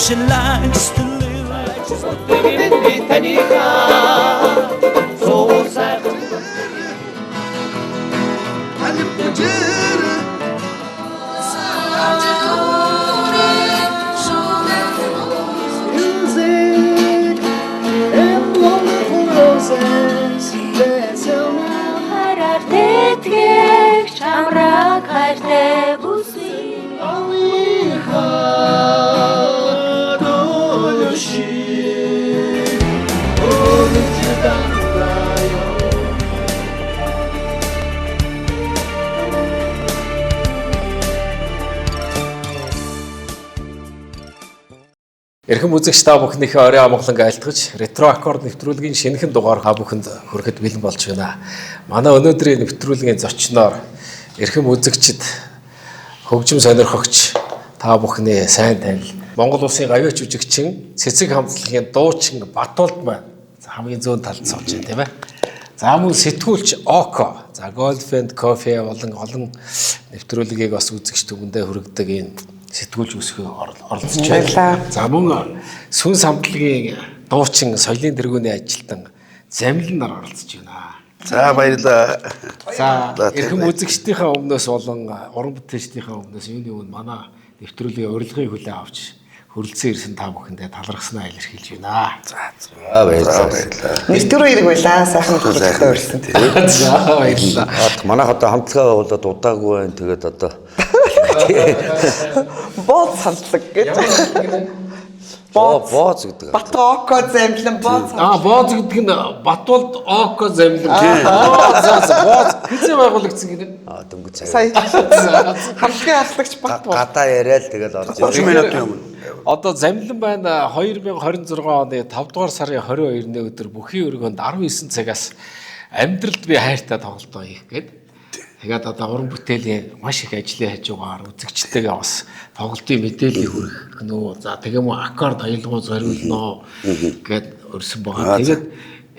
she likes to live like she's Эрхэм үзэгч та бүхнийхээ орой амгалан айлтгаж ретро аккорд нэвтрүүлгийн шинэхэн дугаар та бүхэнд хүрэхэд бэлэн болж байна. Манай өнөөдрийн нэвтрүүлгийн зочноор эрхэм үзэгчид хөгжим сонирхогч та бүхний сайн танил Монгол Улсын гавьяач жүжигчин цэцэг хамтлагийн дуучин Батуулд маань хамгийн зүүн талд сууж байна тийм ээ. За мөн сэтгүүлч Око, за Golf and Coffee болон олон нэвтрүүлгийг бас үзэгч түгэндээ хүргэдэг энэ сэтгүүлч өсгөө оролцож байна. За мөн сүнс хамтлагийн дуучин соёлын тэргүүний ажилтан Замлин нар оролцож байна. За баярлалаа. За эрхэм үзэгчдийнхээ өмнөөс болон уран бүтээлчдийнхээ өмнөөс юуны манай нэвтрүүлгийн урилгын хүлээн авч хөрөлцөн ирсэн та бүхэндээ талархснаа илэрхийлж байна. За баярлалаа. Нэвтрүү хэрэг байлаа. Сайхан хөөрөлтөй ирсэн. За баярлалаа. Манайх одоо хамтлагаа болоод удаагүй байна. Тэгээд одоо Бооц хамтлаг гэж. Бооц гэдэг. Батооко Замлин бооц. Бооц гэдэг нь Батуулд Око Замлин. За бооц хэзээ байгуулагдсан гэнэ? Дөнгөж цаг. Сая хамтлагийн ахлагч Батбоо. Гадаа яриад тэгээд орж ирсэн. 30 минутын өмнө. Одоо Замлин байна 2026 оны 5 дугаар сарын 22-ны өдөр бүхий өргөнд 19 цагаас амьдралд би хайртай тоглолтоо хийх гээд тэгээд одоо уран бүтээлийн маш их ажлын хажуугаар үзэгчтэйгээ бас тоглолтын мэдээлэл хүргэх гэнэ. За тэгэм аккорд аялгуу зориулноо гэд өрсөн байгаа. Тэгээд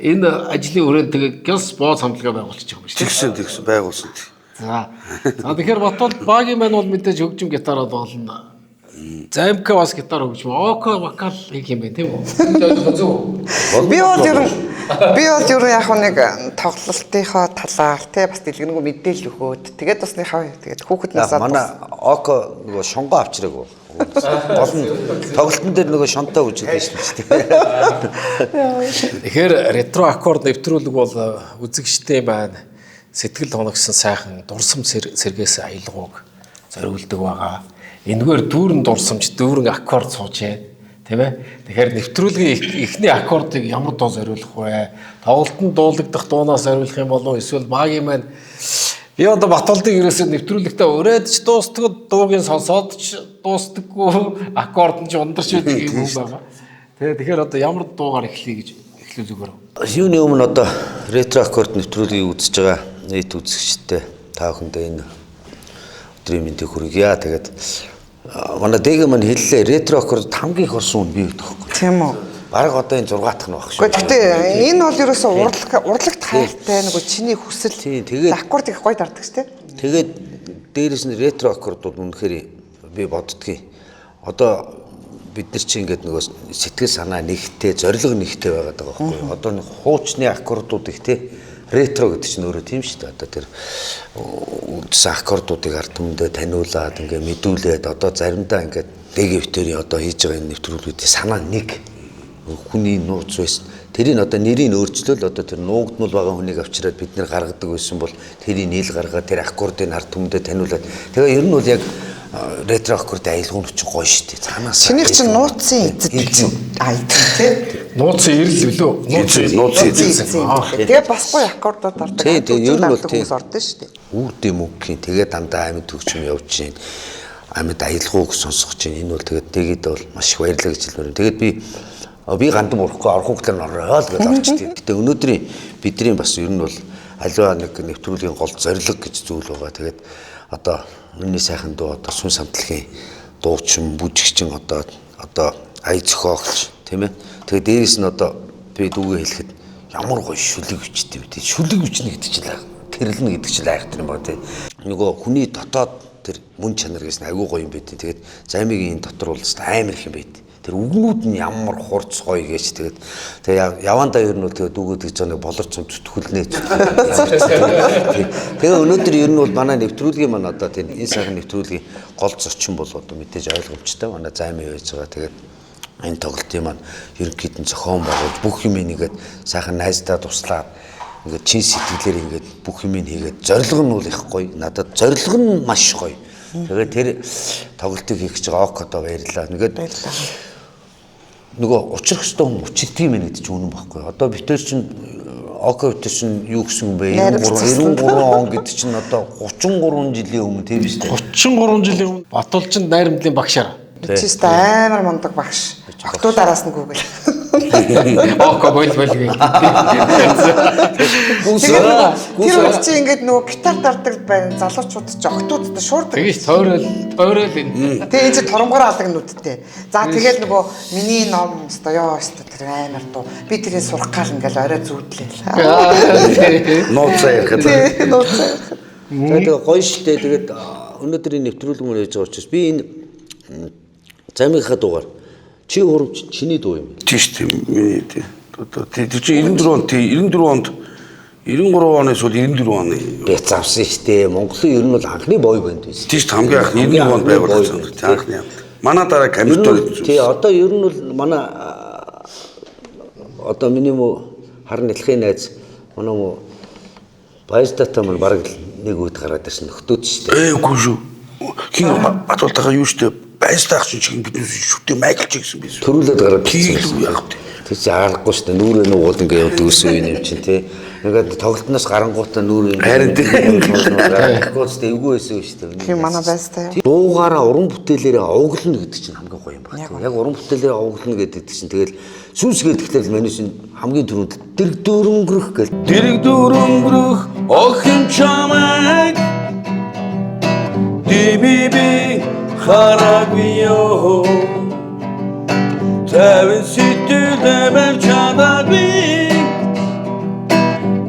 энэ ажлын хүрээнд тэгээд Girls Sports хамтлагаа байгуулчих юм байна шүү дээ. Тэгсэн байгуулсан. За тэгэхээр Батуулд багийн маань бол мэдээж хөгжим гитараа тоглоно. ЗМК бас гитар хөгжим, Око вокал хийх юм байна тийм үү? Би бол ер нь яг нэг тоглолтынхоо талаар те бас дэлгэрэнгүй мэдээлэл өгөөд тэгээд бас нэг хав тэгээд хүүхэд насаад манай Око нөгөө шонгоо авчраагүй. Гол нь тоглолтын дээр нөгөө шонтоо үжигдэж шүү дээ. Тэгэхээр ретро аккорд нэвтрүүлэг бол үзэгчтэй байна. Сэтгэл хоногсон сайхан дурсам сэргээс аялгууг зориулдаг байгаа. Энэгээр дүүрэн дурсамж, дүүрэн аккорд суужээ, тийм ээ. Тэгэхээр нэвтрүүлгийн эхний аккордыг ямар дуу зориулах вэ? Тоглолтод дуулагдах дуунаас зориулах юм болов эсвэл багийн маань би одоо Батуулдын ерөөсөө нэвтрүүлэгтээ өрөөдч дуустдаг дуугийн сонсоод ч дуустдаггүй аккорд нь ч ундарч байдаг юм байна. Тэгэхээр одоо ямар дуугаар эхлэе гэж эхлүүл зүгээр. Юуны өмнө одоо ретро аккорд нэвтрүүлгийг үзэж байгаа нийт үзэгчтэй та бүхэндээ энэ өдрийн мэндийг хүргье. Тэгээд манай дээг маань хэллээ ретро аккорд хамгийн их орсон үн бий гэдэг байхгүй. тийм үү. Бараг одоо энэ 6 дахь нь баг шүү. Гэхдээ энэ бол ерөөсөө урлагт хайртай нөгөө чиний хүсэл аккорд их гоё дарддаг шүү дээ. Тэгээд дээрээс нь ретро аккорд бол үнэхээр би боддгийн. Одоо бид нар чи ингээд нөгөө сэтгэл санаа нэгтэй, зориг нэгтэй байгаад байгаа байхгүй. Одоо нэг хуучны аккордууд их те ретро гэдэг чинь өөрөө тийм шүү дээ. Одоо тэр үдс аккордуудыг ард түмэндээ таниулаад ингээд мэдүүлээд одоо заримдаа ингээд дэгэвтэрийн одоо хийж байгаа энэ нэвтрүүлгүүдийн санаа нэг хүний нууц байсан. Тэрийг одоо нэрийг өөрчлөөл одоо тэр нуугдмал байгаа хүнийг авчираад бид нэр гаргадаг байсан бол тэрийг нийл гаргаад тэр аккордыг ард түмэндээ таниулаад тэгээ ер нь бол яг ретро аккорд аялгуун ч гоё шүү дээ. Цаанаас чиний чинь нууцын эзэд тий. Нууцын ирэл билүү? Нууцын эзэн. Тэгээ бас гоё аккордууд дарддаг. Тэгээ ер нь бол тийм ордон шүү дээ. Үрдээ мөнгөхийн тэгээ дандаа амьд төгчм явж гин. Амьд аялгууг сонсгож гин. Энэ бол тэгээд тэгээд бол маш их баярлалаа гэж хэлмээр. Тэгээд би гандан урахгүй орох хүүхдээр ороо л гэж орчтой. Гэтэ өнөөдрийн бидний бас ер нь бол аливаа нэг нэвтрүүлгийн гол зорилго гэж зүйл байгаа. Тэгээд одоо үнний сайхан дуу одоо сүнс хамтлагийн дуучин, бүжигчин одоо ая зохиогч тийм ээ. Тэгээд дээрээс нь одоо би дүүгээ хэлэхэд ямар гоё шүлэг хүчтэй вэ? Шүлэг хүчнэ гэдэг чинь тэрлэн гэдэг чинь айхтар юм байна тийм. Нөгөө хүний дотоод тэр мөн чанар гэсэн айгүй гоё юм байт. Тэгээд замигийн энэ дотор бол амар их юм байт. Тэр үгнүүд нь ямар хурц гоё гэж тэгээд явандаа ер нь бол тэгээд үгүүд гэж нэг болорцсон зүтгүүлнэ. Тэгээ өнөөдөр ер нь бол манай нэвтрүүлгийн маань одоо тийм энэ сайхан нэвтрүүлгийн гол зочин бол одоо мэдээж ойлгомжтой манай займын байж байгаа. Тэгээд энэ тоглолтын маань ерөнхийдөө зохион байгуулж бүх юм нэгээд сайхан найздаа туслаад ингээд чин сэтгэлээр ингээд бүх юм хийгээд зорилго нь бол их гоё. Надад зорилго нь маш гоё. Тэгээд тэр тоглолтыг хийх гэж байгаа ОК одоо баярлалаа. Нэгээд нөгөө учрах ёстой хүн учирдгийм мэн гэдэг чинь үнэн байхгүй. Одоо битэр чинь ОК битэр чинь юу гэсэн юм бэ? 93 он гэдэг чинь одоо 33 жилийн өмнө тийм биз дээ. 33 жилийн өмнө Батулчин найрамдлын багшаар. Чист амар мундаг багш. Октуудараас нь гүгэл. ОК бойл гэх. Тэр чи ингээд нөгөө гитар дардаг байна. Залуучууд ч октуудтай шуурдаг. Тэгэж тойрол энэ. Тэгээ энэ чи торомгоор алдаг нүдтэй. За тэгэл нөгөө миний ном ёо тэр амар дуу. Би тэрийг сурах гал ингээл орой зүудлээ. Нууцаа ярих. Нууцаа. Тэгээд гоё штэ. Тэгээд өнөөдрийн нэвтрүүлэг мөн хийж байгаа учраас би энэ замынхаа дугаар чи хурамч чиний дуу юм. Тийш тийм миний тийм. Одоо тий чи 94 онд 93 оноос бол 94 оны би завсан штэ. Монголын ер нь бол анхны бой банд байсан. тийш хамгийн анх 91 онд байгуулсан. Анхны. Манай дараа камертон. Тий одоо ер нь бол манай одоо миний харин дэлхийн найз манай баяртайтай маань бараг нэг үед гараад ирсэн нөхдөд штэ. Үгүй шүү. Хин батуултайгаа юу штэ байстаах чинь бидний шүтээ Майкл Джексон биш. Төрүүлээд гараад ирсэн яг тий. Тэр чинь аргагүй штэ. Нүрээ нуугаад ингээ явдаг ус үе юм чинь тий. Ингээд тоглолтноос гарангуутаа нүрээ харин аргагүй штэ. Эвгүй байсан штэ. Тийм манай байстай. Дуугаараа уран бүтээлээрээ овоглоно гэдэг чинь хамгийн гоё юм байна. Яг уран бүтээлээрээ овоглоно гэдэг чинь тэгэл сүнсгээд тэгэхээр миний чинь хамгийн түрүүнд дэрэг дөрөнгөрөх гэл. Дэрэг дөрөнгөрөх охин чамайг дибиби харагвио тавин сэтүүдэ бэр чадагви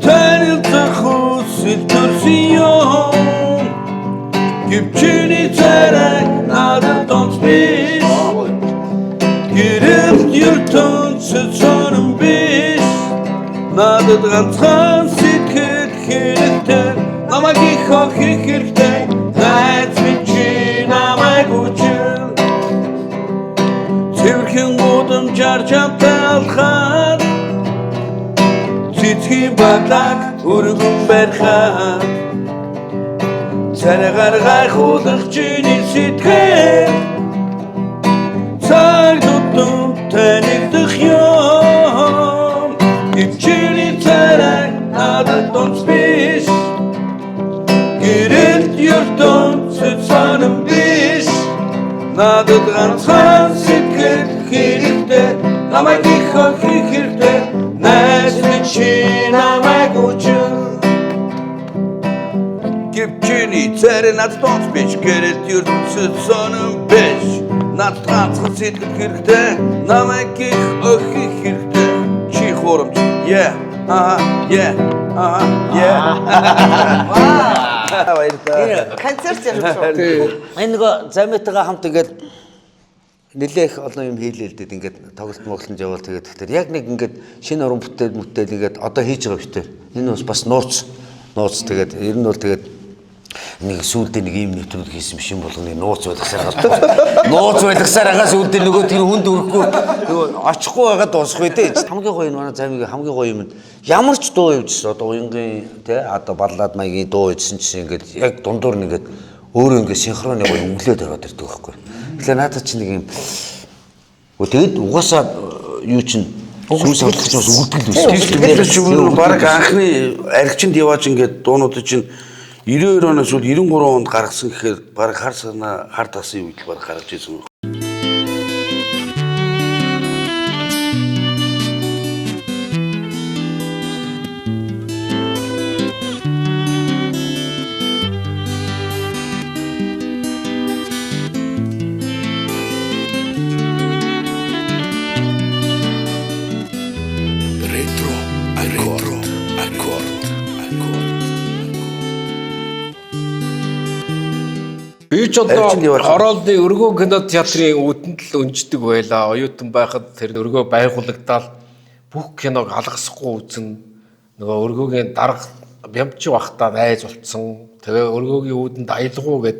танил тахус сэтөрсио гипчини царай надад тонспис гирэм юртон сэцонм биш надад ганцхан сэтгэл хэрэгтэй намайг их охих хэрэгтэй найз минь намайг үчил цэвэрхэн гудамжаар чамтай алхаад цэцгийн баглаг өргөн барихад царайгаар гайхуулах чиний сэтгэл цаг дутум танигдах юм ипчини царай надад тонспис гэрэлт юртон сэцанм биш надад ганцхан сэтгэл хэрэгтэй намайг их охих хэрэгтэй найз минь чи намайг үчил гипчини царай надад тонспис гэрэлт юртон сэцанм биш надад ганцхан сэтгэл хэрэгтэй намайг их охих хэрэгтэй чи хурамч yeah Концерт явуулсан. Энэ нөгөө замитайгаа хамт ингээд нэлээх олон юм хийлээ л дээ. Ингээд тоглолт моглонд явал тэгээд тэгэхээр яг нэг ингээд шинэ уран бүтээл ингээд одоо хийж байгаа битээ. Энэ бас нууц тэгээд ер нь бол тэгээд нэг сүүлдээ нэг юм нэвтрүүлэг хийсэн биш юм болгоны нууц байлгасаар агаа сүүлдээ нөгөө тэр хүнд өрөхгүй нөгөө очихгүй байгаад дуусахгүй дээ. Хамгийн гоё нь манай замиг хамгийн гоё юм. Ямар ч дуу явжсэн одоо уянгийн тий одоо баллад маягийн дуу явжсэн чинь ингээд яг дундуур нэгээд өөрөө ингээд синхроны гоё өглөөд ороод ирдэг байхгүй. Тэгэхээр надад чинь нэг юм тэгээд угаасаа юу чинь сүнс авчих чинь үгдэл тийм тийм баг анхны аригчинд явааж ингээд дуунууд чинь 92 оноос бол 93 онд гаргасан гэхээр баг хар тасан үед баг гаргаж ирсэн. Би ч одоо Хороолны өргөө кино театрын үүдэнд л өнждөг байлаа. Оюутан байхад тэр өргөө байгуулагдаад бүх киног алгасахгүй үзэн нөгөө өргөөгийн дарга бямч бахтаа найз болцсон. Тэгээ өргөөгийн үүдэнд аялгуу гэд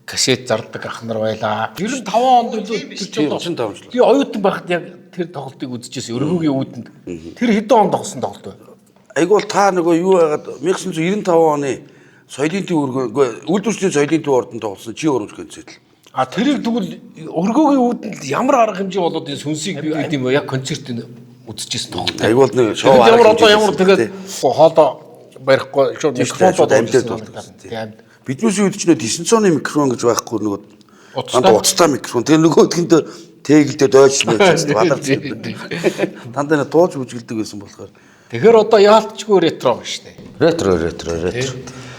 касет зардаг ах нар байлаа. 95 онд л 35 жил. Би оюутан байхад яг тэр тоглолтыг үзчихсэн өргөөгийн үүдэнд. Тэр хэдэн онд тогсон тоглолт вэ? Айгу бол та нөгөө юу яагаад 1995 оны соёлын төв өргөө үйлдвэрчдийн соёлын төв ордон тоглосон чи өргөж гэнцэл. А тэрийг тэгвэл өргөөгийн үүдэнд ямар арга хэмжээ болоод энэ сүнсийг бий гэдэг юм бэ? Яг концертын үзчихсэн тоглолт. Айгу бол нэг шоу ямар тэгээд хоолоо барихгүй шууд микрофонод амьд. Биднээс үед ч нөө 900 оны микрофон гэж байхгүй нөгөө уцтай микрофон. Тэгээ нөгөөдх нь дээр тэгэлдээ дойч мэж баларч. Тандаа дууж үжгэлдэг байсан болохоор. Тэгэхээр одоо яалтчгүй ретро ба штэ. Ретро.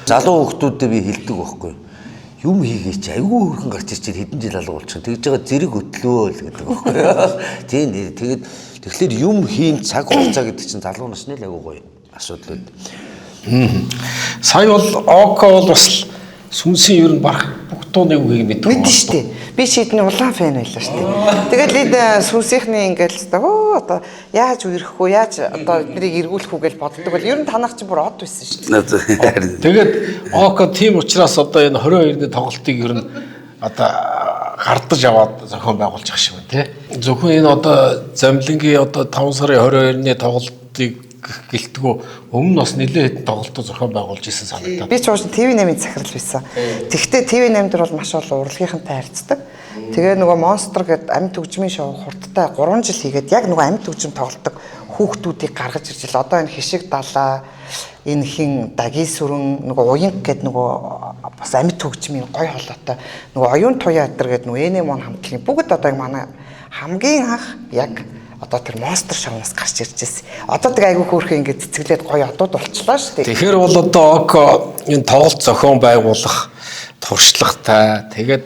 Залуу хүмүүстэй би хэлдэг байхгүй. Юм хийгээч айгүй хөрхөн гарч ирчихэд хэдэн жил алга болчихсон. Тэгж байгаа зэрэг өтлөө л гэдэг байхгүй. Тийм тэгээд тэгэхээр юм хийн цаг хугацаа гэдэг чинь залуу насны л айгүй гоё асуудал байд. Сая бол Око бол бас сүнсийн ер нь барах бүх тууны үгийг мэддэг. Мэдэн штэ. Би шийдний улаан фэн байлаа штэ. Тэгээд лид сүнсийнхний ингээл одоо яаж үерхэх үү, яаж одоо биднийг эргүүлэх үү гэж боддог бол ер нь танах чи бүр од байсан штэ. Тэгээд Око тийм учраас одоо энэ 22-ны тоглолтыг ер нь одоо гардаж аваад зохион байгуулж явах шиг байна тий. Зөвхөн энэ одоо Замлингийн одоо 5 сарын 22-ны тоглолтыг гэлтгөө өмнө бас нэлээд хэдэн тоглолтоо зохион байгуулж исэн санагдаад. Би ч ууш ТV8-ийн захирал байсан. Тэгэхдээ ТV8 дээр бол маш олон урлагийнхантай харьцдаг. Тэгээ нөгөө Monster гэдэг амьд төгжмийн шоу хурдтай 3 жил хийгээд яг нөгөө амьд төгжим тоглодог хүүхдүүдийг гаргаж ирж л одоо энэ хишиг далаа энэ хин даги сүрэн нөгөө уянг гэдэг нөгөө бас амьд төгжмийн гой холоотой нөгөө оюун туяа гэдэг нөгөө Энемон хамтлагийн бүгд одоо манай хамгийн анх яг одоо тэр Monster шоунаас гарч ирж байсан. Одоо тэг айгүй хөөрхөн ингэ цэцгэлээд гоё одууд болчлаа шүү дээ. Тэгэхээр бол одоо Око энэ тоглолт зохион байгуулах туршлагатай. Тэгээд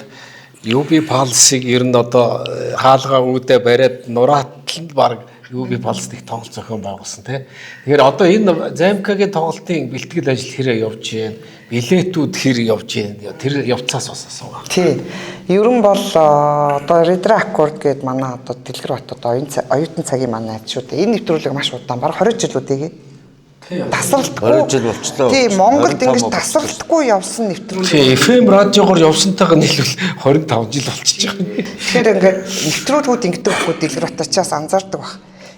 UB Pulse-ыг ер нь одоо хаалгаа үүдэ бариад нурааталд баг UB Pulse-ыг тоглолт зохион байгуулсан тий. Тэгэхээр одоо энэ Замкагийн тоглолтын бэлтгэл ажил хэрэг явж байна. Билетүүд хэр явж байна. Тэр явцаас бас асуугаа. Тийм. Ер нь бол одоо Редра Аккорд гэдэг манай одоо Дэлгэр хотод оюутан цагийн манай айд шүү дээ. Энэ нэвтрүүлэг маш удаан баг 20 жил үдээгээ. Тасралтгүй 20 жил болчлоо. Тийм, Монголд ингэж тасралтгүй явсан нэвтрүүлэг. Тийм, FM радиогоор явсантайгаа нийлвэл 25 жил болчихж байгаа. Тэгэхээр ингээд нэвтрүүлгүүд ингэдэг байхгүй Дэлгэр хотоочаас анзаардаг баг.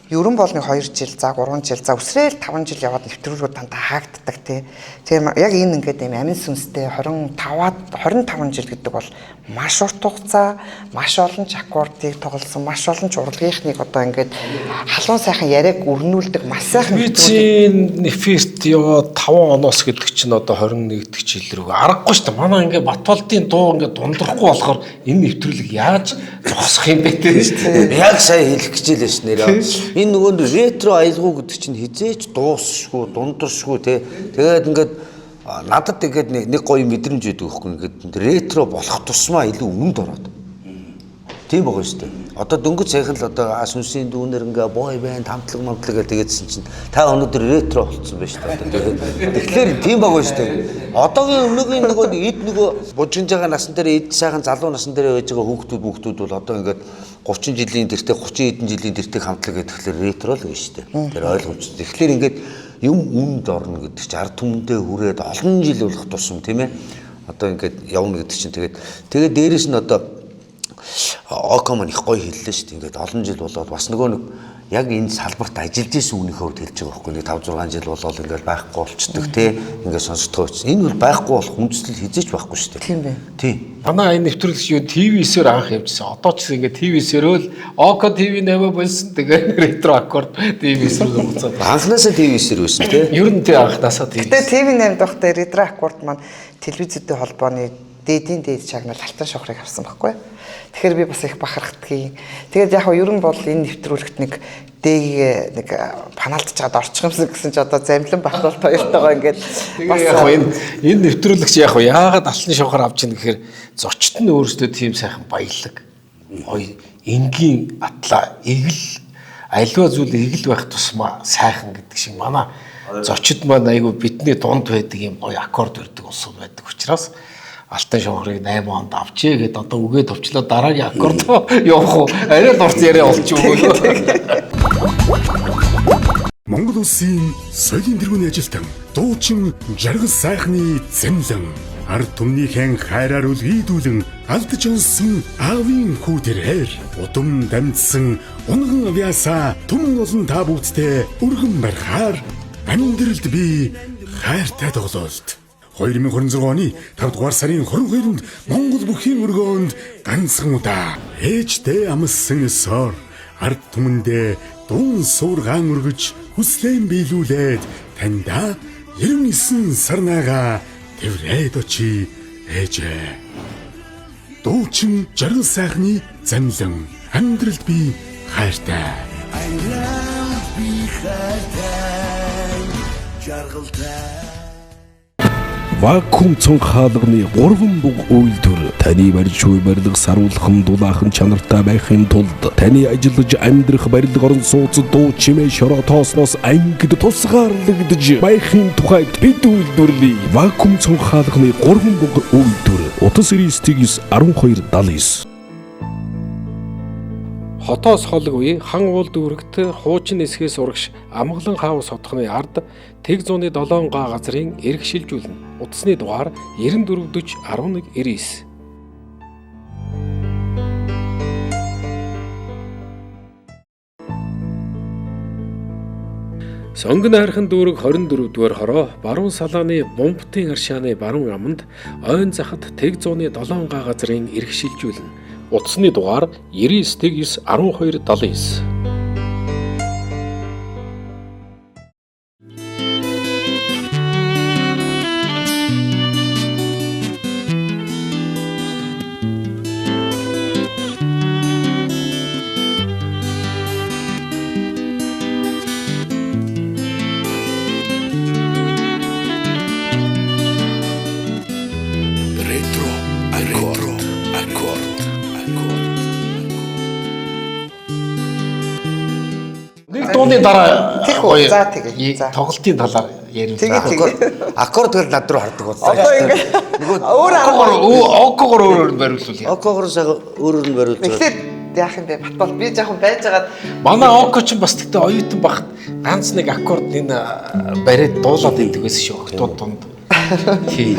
Ер нь бол нэг 2 жил, за 3 жил, за өсрөөл 5 жил яваад нэвтрүүлгүүд дандаа хаагддаг тий. Тэгэхээр яг энэ ингээд юм амин сүнстэй 25 жил гэдэг бол маш урт хугацаа, маш олон ч аккордыг тоглосон, маш олон ч урлагийнхныг одоо ингээд халуун сайхан яриаг өрнүүлдэг, маш сайхан Вицийн неферт яваад 5 оноос гэдэг чинь одоо 21-р жил рүү аргагүй шүү дээ. Манай ингээд Батболдын дуу ингээд дундрахгүй болохоор энэ нэвтрүүлэг яаж зогсох юм бэ те. Яг сая хэлэх гэж л байсан нэрээ. Энэ нөгөө ретро аялгау гэдэг чинь хизээч дуусшгүй, дундаршгүй те. Тэгээд ингээд надад тэгээд нэг гоё мэдрэмж өгдөг байхгүй ингээд ретро болох тусмаа илүү үнд ороод. Тийм байгаа шүү дээ. Одоо дөнгөж сайхан л одоо сүнсийн дүүнэр ингээ бой байн хамтлаг хамтлаг гэдэгсэн чинь та өнөөдөр ретро болцсон байж та. Тэгэхээр тийм байгаа шүү дээ. Одоогийн өмнөгийн нөгөө эд нөгөө бужигж байгаа насан дээр эд сайхан залуу насан дээр байж байгаа хүүхдүүд бол одоо ингээд 30 жилийн тэртээ 30 хэдэн жилийн тэртээ хамтлаг гэхэлэр ретро л гэж шүү дээ. Тэр ойлгомжтой. Тэгэхээр ингээд юм үнд орно гэдэг чинь ард түмэндээ хүрээд олон жил болох тусам тийм ээ. Одоо ингээд явна гэдэг чинь тэгээд дээрээс нь одоо Око маань их гоё хэллээ шүү дээ. Ингээд олон жил болоод бас нөгөө нэг яг энэ салбарт ажиллаж исэн үнийхөө хэлж байгаа байхгүй. Нэг 5 6 жил болоод ингээд байхгүй болчдөг тий. Ингээд сонсдгоо. Энэ бол байхгүй болох хүндэслэл хизээч байхгүй шүү дээ. Тийм бай. Тийм. Манай энэ нэвтрүүлэгч юу ТV9-ээр анх явжсан. Одоо ч ингээд ТV9-ээр л Око TV8 болсон. Тэгээд ретро аккорд ТV9 рүү буцаад. Анхнаасаа ТV9-ээр байсан тий. Ер нь тий анхнаасаа TV. Гэтэ TV8 дахь Редра Аккорд маань телевизэдийн холбооны дээд шагнал алтан шохрыг авсан байхгүй. Тэгэхээр би бас их бахархдгийн. Тэгээд яг нь ер нь бол энэ нэвтрүүлэгт нэг дээг нэг паналдж чад орчих юмсан гэсэн чи одоо Замлин Батболд хоёртойгоо ингээд бас яг энэ нэвтрүүлэгч яг яагаад алтан шохор авч ийн гэхээр зочд нь өөрөөсөө тийм сайхан баялаг. Ой энгийн атлаа игэл альва зүйл игэл байх тусмаа сайхан гэдэг шиг манай зочид маань айгүй бидний дунд байдаг юм гоё аккорд өрдөг улсууд байдаг учраас Алтан шонхорыг 8 онд авчээ гэд одоо үгээд авчлаа дараагийн аккорд явах уу? Арай дурц яриа олж өгөө. Монгол Улсын соёлын тэргүүний ажилтан дуучин жаргал сайхны зэмлэн ард түмнийхэн хайраар үлгийдүүлэн алдаж онсон аавын хүү тэрээр удам дамжсан унган авьяасаа түмэн олон та бүгдтэй өргөн барихаар амьдралд би хайртай тоглолт 2026 оны 5 дугаар сарын 22-нд Монгол бүхийн өргөөнд ганцхан удаа ээжтэй амссан ёсоор ард түмэндээ дуун суургаан өргөж хүслэн биелүүлээд таньда 99 сарнаага тэврээд очи ээжээ. Дуучин жаргал сайхны замлан амьдралд би хайртай. Вакуум цонх хаалганы 3 буг үйлдвэр таны барьж буй барилга саруулхан дулаахан чанартай байхын тулд таны ажиллаж амьдрах барилга орон сууцад дуу чимээ шороо тоосноос ангид тусгаарлагдж байхын тухайд бид үйлдвэрлэе. Вакуум цонх хаалганы 3 буг үйлдвэр утас 991279. Хотоос холг үе хан уул дүүрэгт хуучин эсхээс урагш амгалан хаав содхны ард тэг зууны 7 га газрын эрх шилжүүлнэ. Утасны дугаар 94401199. Сонгон хайрхан дүүрэг 24 дугаар хороо баруун салааны бомбтын аршааны баруун аманд ойн захад тэг зууны 7 га газрын эрх шилжүүлнэ. Утасны дугаар 991279. Дууны дараа Тэгвэл за тэгээ. За. тоглолтын талаар ярив. Аккорд тэгэл над руу хардаг болсон. Одоо ингээд өөр окогоор өөрөөр нь бариулвал. Окогоор сага өөрөөр нь бариулж байгаа. тэгэхээр яах юм бэ? Батбол би жоохон байж байгаа. Манай око ч бас тэгтээ оюутан багт ганц нэг аккорд энэ бариад дуулаад идэг байсан шүү. Октод дунд. Тий.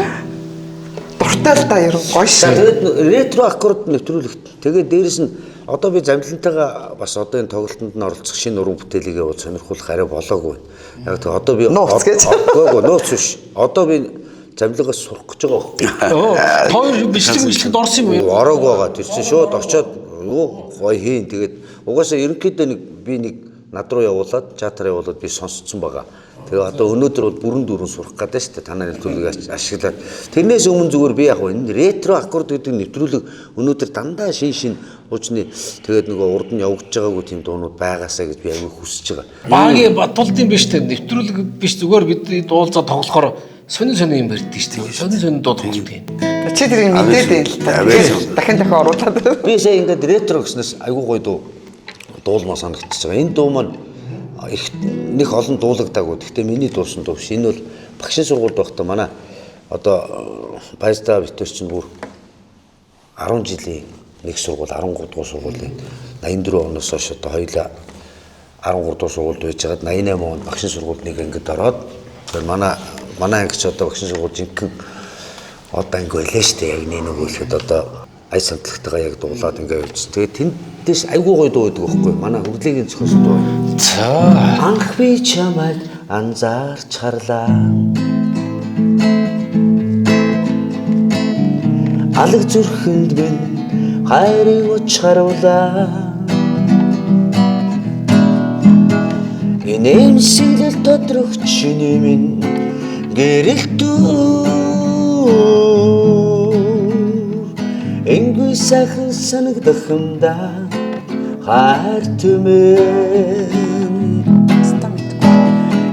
Дуртай л та ерөн гоё шүү. Тэгээд ретро аккорд нэвтрүүлэгт. Тэгээд дээрэс нь одоо би замлантайгаа бас одоо энэ тоглолтод нь оролцох шинэ уран бүтээлийг явуул сонирхуулах арай болоогүй. Яг тэгээд одоо би нууц биш. Одоо би замлагаас сурах гэж байгаа байхгүй. Хоёр бичлэгт орсон юм уу? Ороог байгаа. Тэр чинь шууд очиод юу гоё хийн. Тэгээд угаасаа ерөнхийдөө би нэг над руу явуулаад чатар явуулаад би сонсцсон байгаа. Тэгээ одоо өнөөдөр бол бүрэн дүүрэн сурах гэдэг шүү дээ. Танай нэвтрүүлгийг ашиглаад. Тэрнээс өмнө зүгээр би яг энэ ретро аккорд гэдэг нэвтрүүлэг өнөөдөр дандаа шин хуучны тэгээд нөгөө урд нь явагдаж байгаагүй тийм дуунууд байгаасаа гэж би аягүй хүсэж байгаа. Багийн батулдын биш те нэвтрүүлэг биш зүгээр бид дуулзаа тоглохоор сонин юм барьдгийг шүү дээ. Сонин дуу тоглох юм. Чи тэрийг мэдээд байл та. Тэгэхээр дахин оруулаад. Би сая ингээд ретро гэснээс аягүй гоё дуу дуулмаа санагдчихж байгаа. Энэ дуу маань их нэг олон дуулагдаагүй. Гэхдээ миний дуусан дуу биш. Энэ бол багшийн сургуульд байхдаа манай одоо Баярстаа битүүс чинь бүр 10 жилийн нэг сургууль 13 дугаар сургуулийн 84 оноос хойш одоо хоёулаа 13 дугаар сургуульд байж байгаад 88 онд багшийн сургуульд нэг ангид ороод тэгэхээр манай ангич одоо багшийн сургууль жинхэнэ одоо анги байлаа шүү дээ. Яг нэг үлэхэд одоо ай самтлагтайгаа яг дуулаад ингээд явж. Тэгээд тэндээс айгүй гоё дуу байдаг байхгүй юу? Манай хөрлөгийн зохиосон дуу. За Анх би чамайг анзаарч харлаа. Алг зүрхэнд минь хайрыг учруулаа. Энэмсэл тодрогч минь гэрэлтүү. Энгүй сайхан санагдах юмдаа хайр түмэн.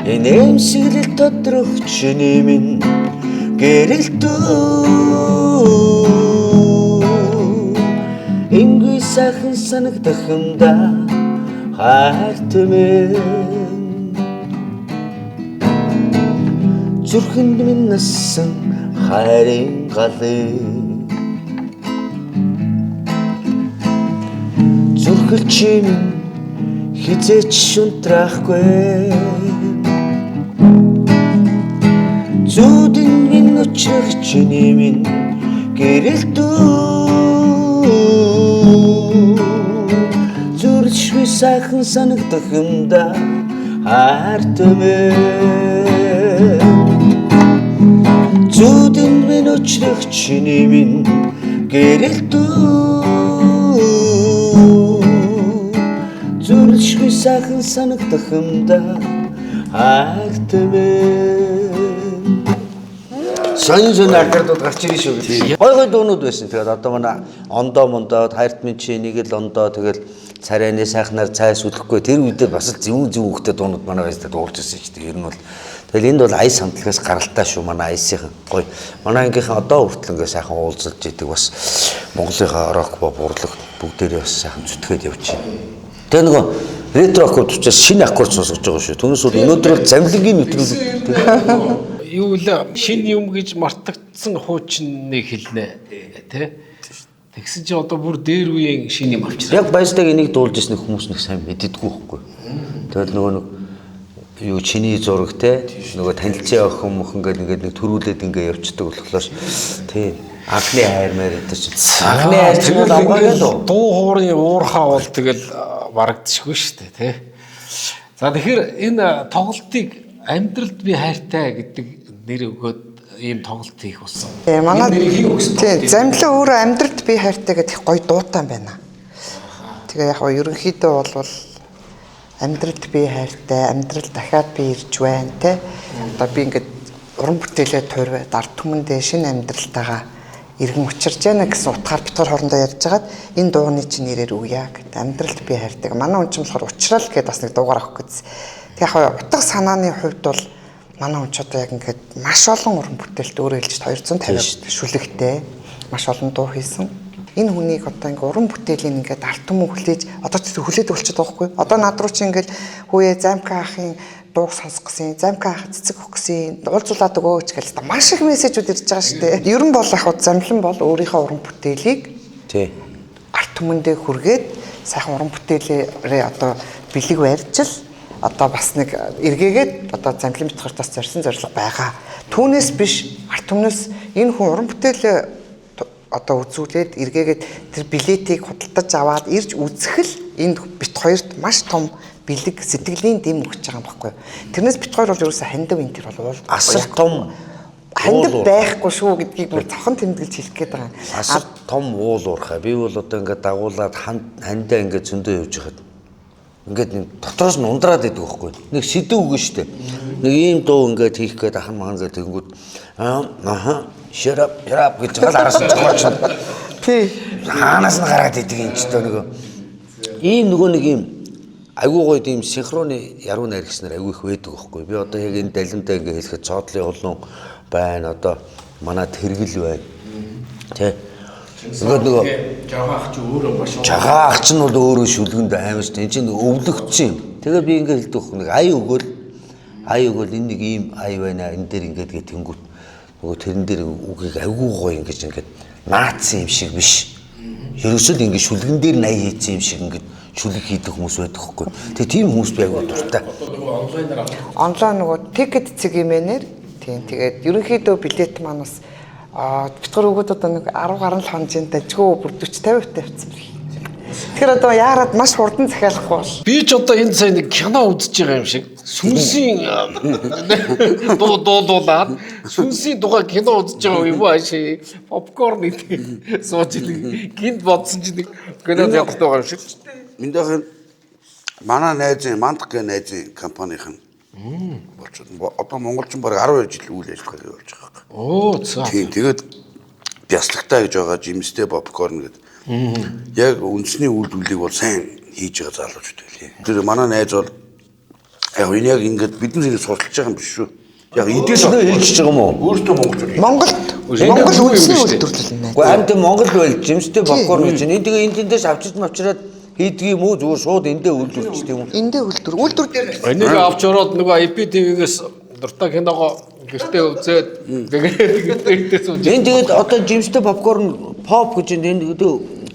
Энэмсэл тодрогч минь гэрэлтүү. Энгүй сайхан санагдах юмдаа хайр түмэн. Зүрхэнд минь насан хайрын галыг зүрхэл чим хизээч шунтрахгүй зүудэн минь өчрөх чиний минь гэрэлтүү зүрхшгүй сайхан санагдах юмда артмэ зүудэн минь өчрөх чиний минь гэрэлтүү зүрхшгүй сайхан санагдах юмда артмэ сонин аккордууд гарч ирэх шүү гэдэг. Гой дуунууд байсан. Тэгээд одоо манай ондоо мондоод хайрт минь чи нэг л ондоо тэгэл царайны сайхнаар цай сүлэхгүй тэр үедээ бас л зөв хөхтэй дуунууд манай байстай дуурч ирсэн шүү дээ. Ер нь бол тэгэл энд бол ая самтлагаас гаралтай шүү манай аясынхан. Гой манай ангийнхан одоо хүртэл ингээ сайхан уулзалж идэг бас Монголынхаа рок боп урлаг бүгдээрээ бас сайхан зүтгээд явж байна. Тэгээ нөгөө ретро аккорд учраас шинэ аккорд сонсож байгаа шүү. Түүнээс бол өнөөдөр бол замлингийн нэвтрүүлэг юу л шинэ юм гэж мартагдсан хуучныг хэлнэ тий. Тэгсэн чи одоо бүр дээр үеийн шинэ юм авчирсан. Яг баястаг энийг дуулж ирсэн хүмүүс нэг сайн мэддэггүй байхгүй. Тэгэл нөгөө нэг юу чиний зураг те нөгөө танилцаа охин мохин гэдэг нэг төрүүлээд ингээ явцдаг болохоор тий. Анхны хайр маяр гэдэг чинь. Анхны хайр чинь амгаагүй л дуу хуурын уурхаа бол тэгэл барагдчихгүй шүү дээ тий. За тэгэхээр энэ тоглолтыг амьдралд би хайртай гэдэг нэр өгөөд ийм тоглолт хийх болсон. Манай тийм замлаа өөрөө амьдралд би хайртай гэдэг гоё дуутай байна. Тэгээ яг ерөнхийдөө бол амьдралд би хайртай, амьдрал дахиад би ирж байна те. Одоо би ингээд уран бүтээлээ туурваад ард түмэндээ шинэ амьдралтайгаа иргэн учирж яана гэсэн утгаар битгаар хоорондоо ярьж хагаад энэ дууны чинь нэрээр үгье гэдэг. Амьдралд би хайртай. Манай хүн чинь болохоор уучрал гэдээ бас нэг дуугаар авах гэсэн. Тэг яг утга санааны хувьд бол манай хүн ч одоо яг ингээд маш олон уран бүтээлт өөрөө хэлж 250 шүлэгтэй маш олон дуу хийсэн. Энэ хүнийг одоо ингээд уран бүтээлийн ингээд алт түмэн хүлээж одоо ч хүлээдэг болчиход байгаа хгүй. Одоо над руу чи ингээд хүүе Замка ахын дууг сонсох гэсэн, Замка ах цэцэг өгөх гэсэн, уулзуулаад өгөөч гэж маш их мессежүүд ирж байгаа шүү дээ. Ер нь бол яг замлан бол өөрийнхөө уран бүтээлийг тий алт түмэндээ хүргээд сайхан уран бүтээлээрээ одоо бэлэг барьж л одоо бас нэг эргээгээд одоо замлын битгартаас зорьсон зорилго байгаа. Түүнээс биш арт түмнээс энэ хүн уран бүтээл одоо үзүүлээд эргээгээд тэр билетийг худалдаж аваад ирж үзэхэл энд бит хоёрт маш том бэлэг сэтгэлийн дэм өгч байгаа юм баггүй. Тэрнээс бит хоёр бол ерөөсө хандив энэ төр бол асар том хандив байхгүй шүү гэдгийг бүр цохон тэмдэглэж хэлэх гээд байгаа. Асар том уул уурхай. Би бол одоо ингээд дагуулад хандаа ингээд зөндөө явж хахад ингээд нэг дотроос нь ундраад идэг байхгүй. Нэг сэдв үгэн штэ. Нэг ийм дуу ингээд хийх гээд ахын махан зэ тэгэнгүүт шарап гэж араас нь жогооч. Тий. Хаанаас нь гараад идэг юм ч тоо нөгөө ийм нөгөө нэг ийм айгуу гоё ийм синхроны яруу найр гэснээр айгуу их байдаг байхгүй. Би одоо яг энэ далимдаа ингээд хэлэхэд цоодлын улуун байна. Одоо манай тэргэл байна. Тэ. Ингээд нөгөө жагаах чи өөрөө маш жагаах чинь бол өөрөө шүлгэнд аймаас энэ чинь өвлөгдсөн юм. Тэгээ би ингээд хэлдэг байхгүй. Нэг ай өгөөл энэ нэг ийм ай байна. Энэ дээр ингээд гээ тэнгүүт нөгөө тэрэн дээр үгийг айгуу гоё ингэж ингээд наацсан юм шиг биш. Ерөөсөө л ингээд шүлгэн дээр най хийцэн юм шиг ингээд шүлэг хийдэг хүмүүс байдаг хгүй. Тэгээ тийм хүмүүс би айгуу дуртай. Онлайн нөгөө тикет цэг юмэнэр тийм тэгээд ерөнхийдөө билет маань бас битгэр өгөөд одоо нэг 10 гаруй хонжинд дажгүй бүр 40-50% тавьсан юм. Тэгэхээр одоо яарад маш хурдан захиалахгүй бол. би ч одоо энэ сайн нэг кино үзэж байгаа юм шиг сүнсийн дуулаад сүнсийн дугаар кино үзэж байгаа юм уу аши попкорн идэх сууж нэг гинт бодсон чи нэг кино явах байгаа юм шиг. Минийхэн манай найзын Мандах гэх найзын компанийн болчиход одоо монголчин баг 12 жил үйл ажиллагаа явуулж байгаа. Оо цаа. Тийм тэгээд бяслагтай гэж байгаа жимстэй попкорн гэдэг. Яг үндэсний үйлдвэрлэлийг бол сайн хийж байгаа залуучууд байлээ. Тэр манай найз бол яг энэ яг ингээд бидний зэрэг сурталж байгаа юм биш шүү. Яг эдээс хэлж байгаа юм уу? Өөртөө монголчууд. Монгол үндэсний үйлдвэрлэл нэ. Гэхдээ амт Монгол байл жимстэй попкорн гэж энэ тэгээ энэ дэндээс авчиж мавчраад хийдэг юм уу зүгээр шууд эндээ үйлдвэрлэжтэй юм уу? Эндээ үйлдвэр дээр энийг авч ороод нөгөө IP TV-гээс дуртай киногоо гэртээ үзээд тэгээд гэртээ сууж. Энэ тэгээд одоо жимстэй попкорн pop гэж энэ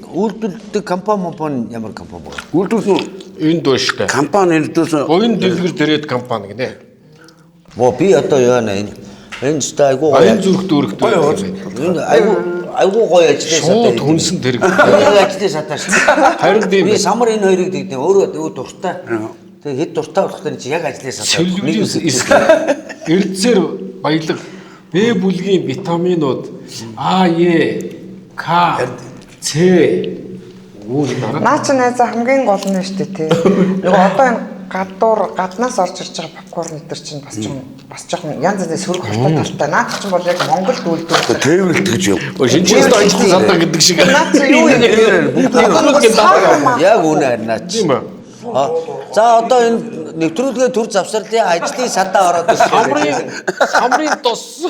үйлдвэрлэдэг компани ямар компани бэ? Үйлдвэрлэл энэ дөөштэй. компани нэрдээс Буян дэлгэр дээрээд компани гинэ. Би одоо яана энэ стай айгуу Аян зүрх дүүрэгт энэ айгуу гоё ажлаа шууд хүнсэн тэрэг. ажлаа сатаа шүү. Харин тийм Би самар энэ хоёрыг дэгдэн өөрөө дуртай. Тэгээ хэд дуртай болохтой чи яг ажлаа сатаа. Эрдсээр баялаг Б бүлгийн витаминууд А, Е, К, С үүр дараа. Наа чи найзаа хамгийн гол нь шүү дээ тий. Нөгөө одоо энэ гаднаас орж ирж байгаа попкорн өдр чинь бас жоохон янз бүрийн сөрөг хортой талтай. Наад чинь бол яг Монголд үйлдвэрлэдэг. тээвэрлэлт гэж юм. Шинжлэх ухааны сандаа гэдэг шиг. Наад чи юу юм бэ? Яг үнэ харнаа чи. Тийм ээ. За одоо энэ нэвтрүүлгээ төр завсарлын ажлын садаа ороод Самрын тос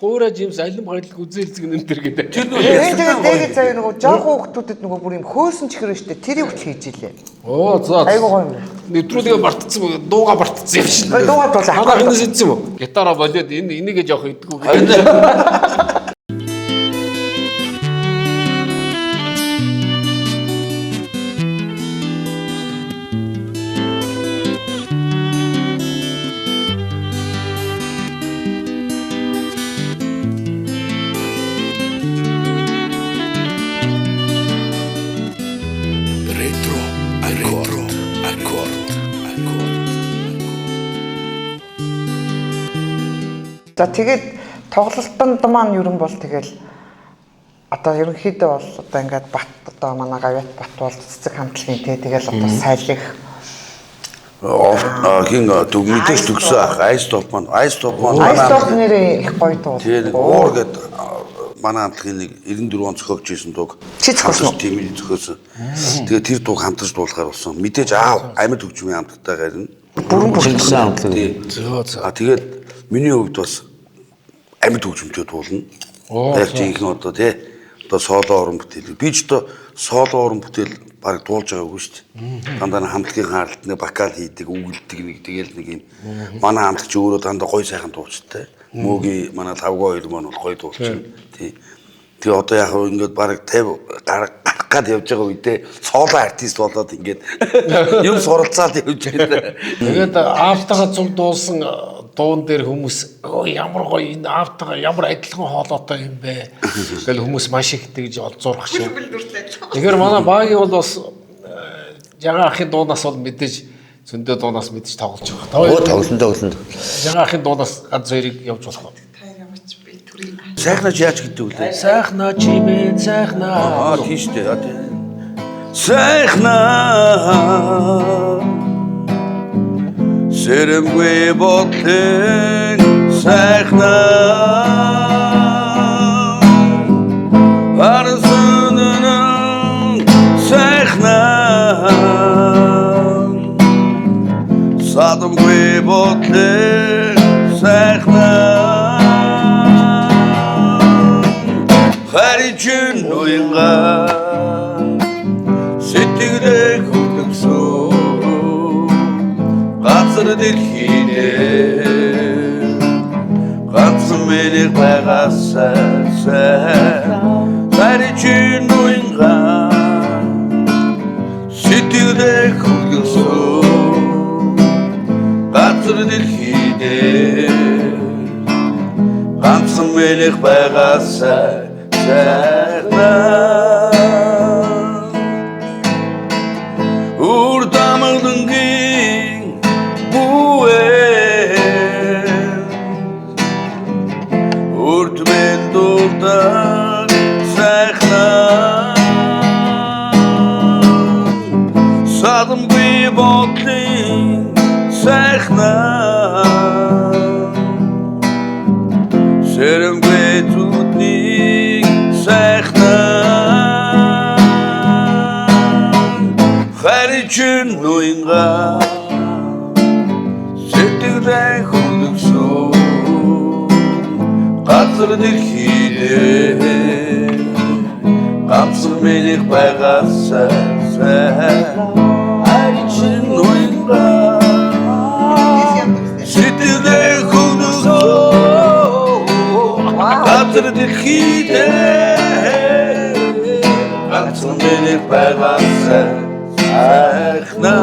хуурай жимс алим гайлг үзээлцэг нэмтэр гэдэг. Тэгээд заяа нөгөө жоохон хүмүүстэд нөгөө бүр юм хөөсөн чихрээ штэ тэрийг ч хийж илээ. Оо за. Айгуу гоё юм. Нэвтрүүлгээ бартцсан дууга бартцсан юм шиг. Дуугаа бол Ханаа хинээс идсэн юм уу? Гитараа болоод энийгээ жоох идэггүй гэдэг. За тэгээд тоглолтонд маань ер нь бол тэгэл одоо ерөнхийдөө бол одоо ингээд бат одоо манай гавьяат бат бол цэцэг хамтлагийн тэгэл одоо сайлах хин мэдээж төгсөө ах айс топ маань айс топ нэрээ их гоё дуу. тэгээд уур гэд манай хамтлагийн нэг 94 он зохиогч ирсэн дууг Чи зохиосон уу? тийм ээ зохиосон. Тэгээд тэр дууг хамтарч дуулахаар болсон. Мэдээж амьд хөгжмийн хамтлагтайгаар нь Бүрэн бүртгсэн хамтлаг. Тэгээд миний хувьд бас амьд хөгжмөд дуулна. Яг жинхэнэ одоо тий одоо соло орон бүтээл. Би ч одоо соло орон бүтээл баг дуулж байгаагүй шүү дээ. Дандаа хамтлагийн хаалт нэг вокал хийдэг, үгэлдэг нэг тэгэл нэг юм. Манай хамтлагч өөрөө дандаа гоё сайхан дуучтай. Мөгийн манай лавга хоёр маань бол гоё дуулчихна. Тий. Тэгээ одоо яг ингээд баг 50 гарах гад явж байгаа үедээ соло артист болоод ингээд юм суралцаад явж байгаа. Тэгээд аавтайгаа зүг дуулсан дуун дээр хүмүүс ямар гоё энэ аавтайгаа ямар адилхан хоолойтой юм бэ гэж хүмүүс маш их тэгж олзуурах шиг. Тэгэхээр манай багийн бол бас жагаа ахын дуунаас бол мэдээж зөндөө дуунаас мэдээж тоглож байгаа. тоглоно. Жагаа ахын дуунаас ганц хоёрыг явж болох уу? Сайхнаач яаж гэдэг вэ? Сайхнаа чимээ сайхнаа. Тийм шүү дээ. Сайхнаа Сэрэмгүй ботэн сайхнаа Арсанын сайхнаа Садамгүй ботэн сайхнаа Харичэн уянга Сэтгэлээ хүлэгсөө Газар дэлхийдээ Ганцхан мэлэг байгаасаа Харичэн уянга Сэтгэлээ хүлэгсөө Газар дэлхийдээ Ганцхан мэлэг байгаасаа Үр дамагдангийн бүээ Үрт мен дурдан сайхнаа Садамгүй бодлын сайхнаа Сэрэмгүй зүдний сайхнаа Харичэн уянга Сэтгэлээ хүлэгсөө Газар дэлхийдээ Ганцхан мэлэг байгаасаа Харичэн уянга Сэтгэлээ ерөнхийдөө ганцхан миний байгаас сайхнаа.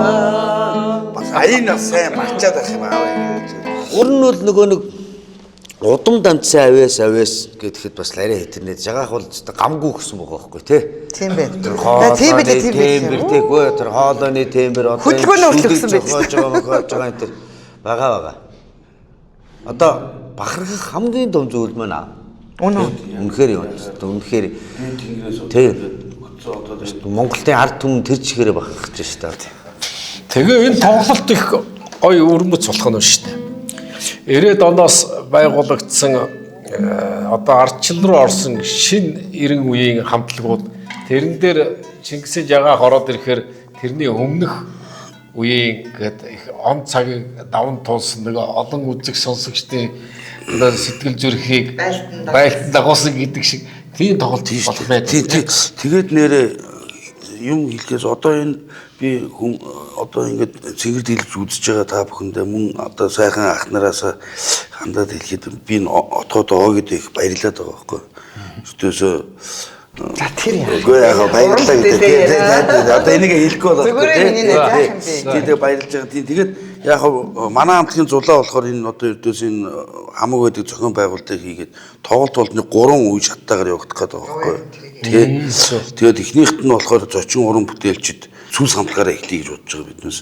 Бас аяна сайн марчаад байх юм аа. Ур нь бол нөгөө нэг удам дамжсан авяас гэхэд бас арай хэтэрнэ. Жагаах бол гамгүй гэсэн байгаа байхгүй тий. Тийм байна. Тийм үү. Тэр хоолойны тембер одоо хөдөлгөөнөө хөтлөсөн байх. байгаа энэ төр байгаа. Одоо бахархах хамгийн том зүйл маань үнэхээр юм. Үнэхээр тийм. Монголын ард түмэн тэр чихээрээ бахархаж байна шүү дээ. Тэгээ энэ тоглолт их гоё өрмөц болох нь шүү дээ. 90-ад оноос байгуулагдсан одоо ардчил руу орсон шинэ 90 үеийн хамтлагууд тэрэн дээр Чингисийн жагаах ороод ирэхээр тэрний өмнөх үеийн гээд их он цагийг даван туулсан нэг олон үзэг сонсогчдын сэтгэл зүрхийг байлтан дагуулсан гэдэг шиг тийм тоглолт хийж болох байх. Тэгээд нэрээ юм хэлхээс одоо энэ би одоо ингээд цэнгэр дийлж үзэж байгаа та бүхэндээ мөн одоо сайхан ах нараас хандаад хэлэхэд би отгоо гэдэг их баярлаад байгаа байхгүй. Өстөөсөө тэр яа баярлалаа гэдэг. Одоо энийг хэлэхгүй болоо. Тэгээд баярлж байгаа. Тэгээд яг манай хамтлагийн зулаа болохоор энэ одоо ердөөс энэ хамаг байдаг зохион байгуулалтыг хийгээд тоглолт болны 3 үе шаттайгаар явагдах гэдэг байгаа байхгүй. Тэгээд эхнийхт нь болохоор зочин уран бүтээлчд сүнс хамтлагаараа эхлэе гэж бодож байгаа биднээс.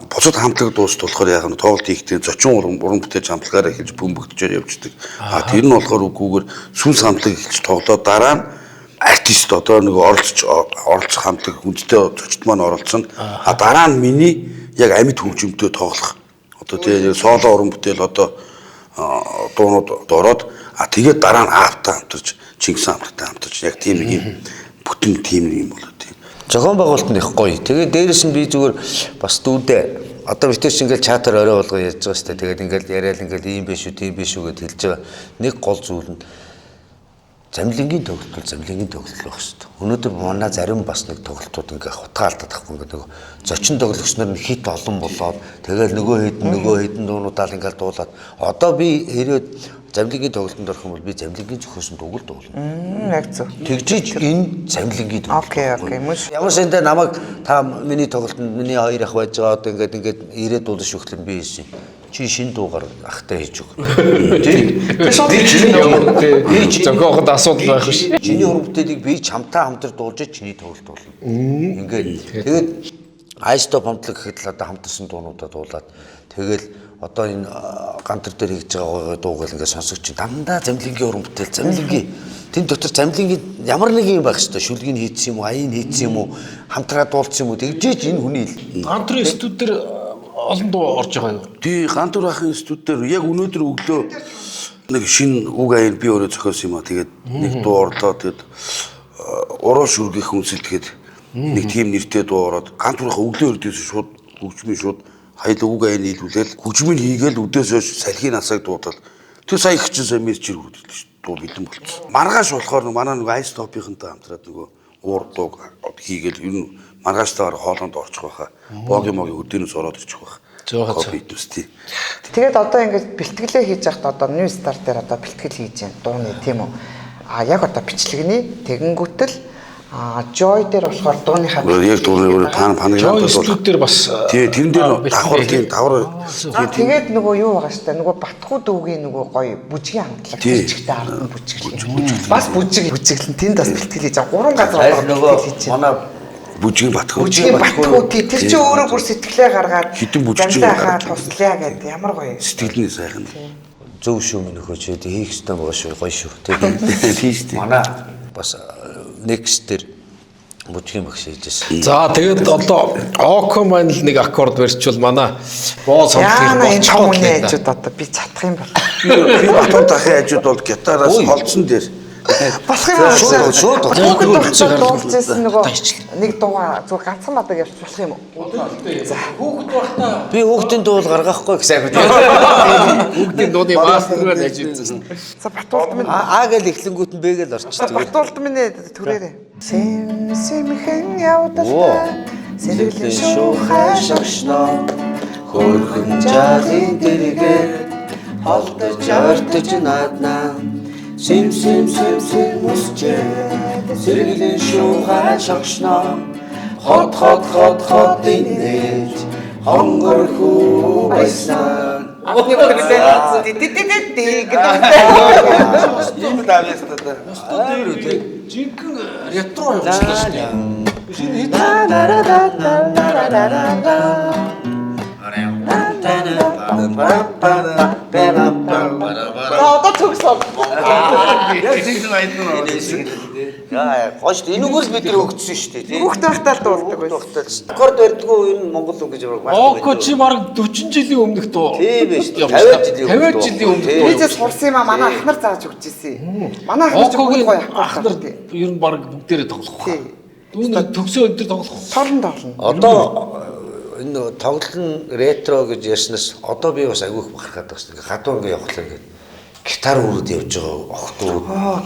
Бусад хамтлаг дуусч болохоор яг нь тоглолт хийхдээ зочин уран бүтээлч хамтлагаараа эхэлж бөмбөгдөж явждаг. Тэр нь болохоор үгүйгээр сүнс хамтлаг эхэлж тоглоод дараа нь артист одоо нэг оролцох хамтлаг хүндэтэй зочд маань оролцсон. Дараа нь миний яг амьд хөгжимтэй тоглох. Одоо тэгээ соло уран бүтээл одоо дуунууд ороод тэгээд дараа нь аавтай хамтарч Чингис хамтлагтай хамтарч яг тийм нэг юм бүтэн тийм юм болоо тийм. Зохион байгуулалт нь их гоё. Тэгээд дээрэс нь би зүгээр бас дүүдээ одоо битээс ингээл чатар орой болгоо ярьж байгаа шүү дээ. Тэгээд ингээл яриад ингээл ийм биш үү, тийм биш үү гэж хэлж байгаа. Нэг гол зүйл нь замлингийн тоглолт байх шүү дээ. Өнөөдөр манай зарим бас нэг тоглолтууд ингээ хутгаалдаад тахгүй ингээ нөгөө зочин тоглогч нар нь хит олон болоод тэгэл нөгөө хэдэн дуунуудаа ингээл дуулаад одоо би ирээд замлингийн тоглолтод орох юм бол би замлингийн зохиосон дугуйл дуулна. Яг зөв. Тэгжиж энэ замлингийн тоглолт. Окей, мөш. Ямар сэнтэй намайг та миний тоглолтод миний хоёр ах байж байгаа одоо ингээд ирээд дуулж шүхлэн би хийсэн. Чи шин дуугаар ахтай хийж өг. Тийм. Зохиоход асуудал байх биш. Чиний уран бүтээлийг би чамтай хамтар дуулж чиний тоглолт болно. Ингээд тэгээд айстоп хамтлаг гэхэд л одоо хамтарсан дуунуудаа дуулаад тэгэл одоо энэ гантар дээр хийж байгаа дуугал ингээд сонсогч дандаа замлингийн уран бүтээл замлингийн тэн дотор замлингийн ямар нэг юм байх хэвээр шүлгийг хийсэн юм уу аян хийсэн юм уу хамтраа дуулсан юм уу тэгжээж энэ хүний гантрын студ дээр олон дуу орж байгаа юу? Тий гантар ахын студ дээр яг өнөөдөр өглөө нэг шинэ үг аян би өөрөө зохиосон юм аа тэгээд нэг дуу орлоо тэгээд уруу шүргэх хүнсэлдэхэд нэг тийм нэртэй дуу ороод гантар ахын өглөө өрдөөс шууд хөгжмийн шууд хоёул үг аян нийлүүлээд хөгжмийг хийгээл өдөөс хойш салхины асааг дуудаад тэр сая их чинь мессежээр хүргэлээ шүү дээ дуу бэлэн болчихсон. Маргааш болохоор манай нэг айстопийнхэнтэй хамтраад нөгөө уур дууг хийгээл ер нь маргааштайгаар хоолонд орчих байхаа богийн өдөөнөөс ороод ирчих байх. Копитус тий. Тэгээд одоо ингээд бэлтгэлээ хийж яхад одоо New Star дээр одоо бэлтгэл хийж байна дууны тийм үү. Яг одоо бичлэгний тэгэнгүүтэл Joy дээр болохоор дууныхаа яг дууны панагнаад студ дээр бас тий тэрэн дээр давхар тэгээд нөгөө юу байгаа штэ нөгөө Батхуу дүүгийн нөгөө гоё бүжгийн хамтлаг бичгтэй ард нь бүжиглэн бас бүжиглэн тэнд бас бэлтгэл хийж байгаа 3 газар нөгөө манай бүжгийн Батхуу тэр чинь өөрөө бүр сэтгэлээ гаргаад хитэн бүжигч хаа туслая гэдэг ямар гоё сэтгэлний сайхан зөв шүү минь нөхөж хийх ёстой байгаа шүү гоё шүү тийм шүү манай бас next дээр бүжгийн багш хийжсэн. За тэгээд одоо Око маань л нэг аккорд барьчвал манай боо сонхлын болчихоо гэж одоо би чадах юм бол. Би Батхуу дахин хажууд бол гитараас холцсон дээр болох юм шууд дуулжсэн нөгөө нэг дууга зүгээр ганцхан мадаг явж болох юм уу? За хүүхэд байхдаа би хүүхдийн дуу гаргахгүй гэсэн үг. Хүүхдийн дууны мастераар ажилласан. За Батуулт минь А гэл эхлэнгүүт нь Б гэл орчихсон. Батуулт минь түрээрээ. Сэмхэн явдалтай сэргэлэн шуухай шогшноо хөрхөн жаалын дэргээд холдож ортож нааднаа Сэм үсчээ сэргэлэн шуухай шогшноо хот инээж хонгорхуу байсан. Апны бүлээн ди гэдэг. Ийм давьяастай да. Жинхэнэ ретро явуулсан шүү дээ. Одоо төгсөө. Яг тийм айднаа. Яа, гоош энэгээр бид нар өгсөн шүү дээ. Хүүхд байхдаа л дуулдаг байсан. Аккорд барьдгүй энэ Монгол үг гэж байгаа. Око чи баг 40 жилийн өмнөх дуу. Тийм биш. 50 жилийн өмнөх дуу. Ээжээ сурсан юм а манай ахнар зааж өгч ирсэн. Манай ахнар ч Окогийн гоё ахнар ахнар. ер нь баг бүгдээрээ тоглох. Тийм. Дүүний төгсөө өдөр тоглох. Тоолно. Одоо энэ тоглолт ретро гэж ярьснаас одоо би бас агиух бахархаад байна шүү дээ. Гадуу ингээ явахлаа гэдэг. Гитар үрд явж байгаа охтууд.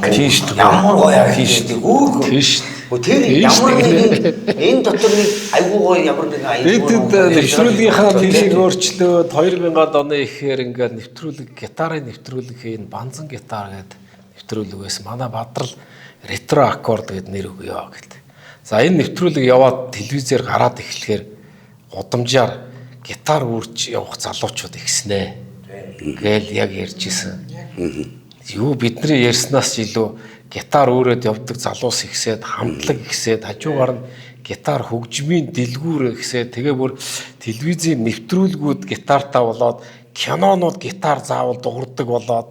Тийм шүү дээ. Ямар гоё яа тийм шүү дээ. Тийм шүү дээ. Тэр ямар нэг энэ дотор нэг айгуу гоё ямар нэг Энд нэвтрүүлгийнхаа хэлийг өөрчлөөд 2000-ад оны ихээр ингээд нэвтрүүлэг гитарын нэвтрүүлэг хийн банзан гитар гэдэг нэвтрүүлэг байсан. Манай Бадрал ретро аккорд гэдэг нэр өгөө гэдэг. За энэ нэвтрүүлэг яваад телевизээр гараад эхлэхээр гудамжаар гитар үрж явах залуучууд ихснэ. Гээл яг ярьжсэн. Юу бидний ярьснаас илүү гитар өөрөд явдаг залуус ихсээд хамтлаг ихсээд хажуугаар нь гитар хөгжмийн дэлгүүр ихсээд тэгээ бүр телевизийн нэвтрүүлгүүд гитартаа болоод кинонууд гитар заавал дуурдаг болоод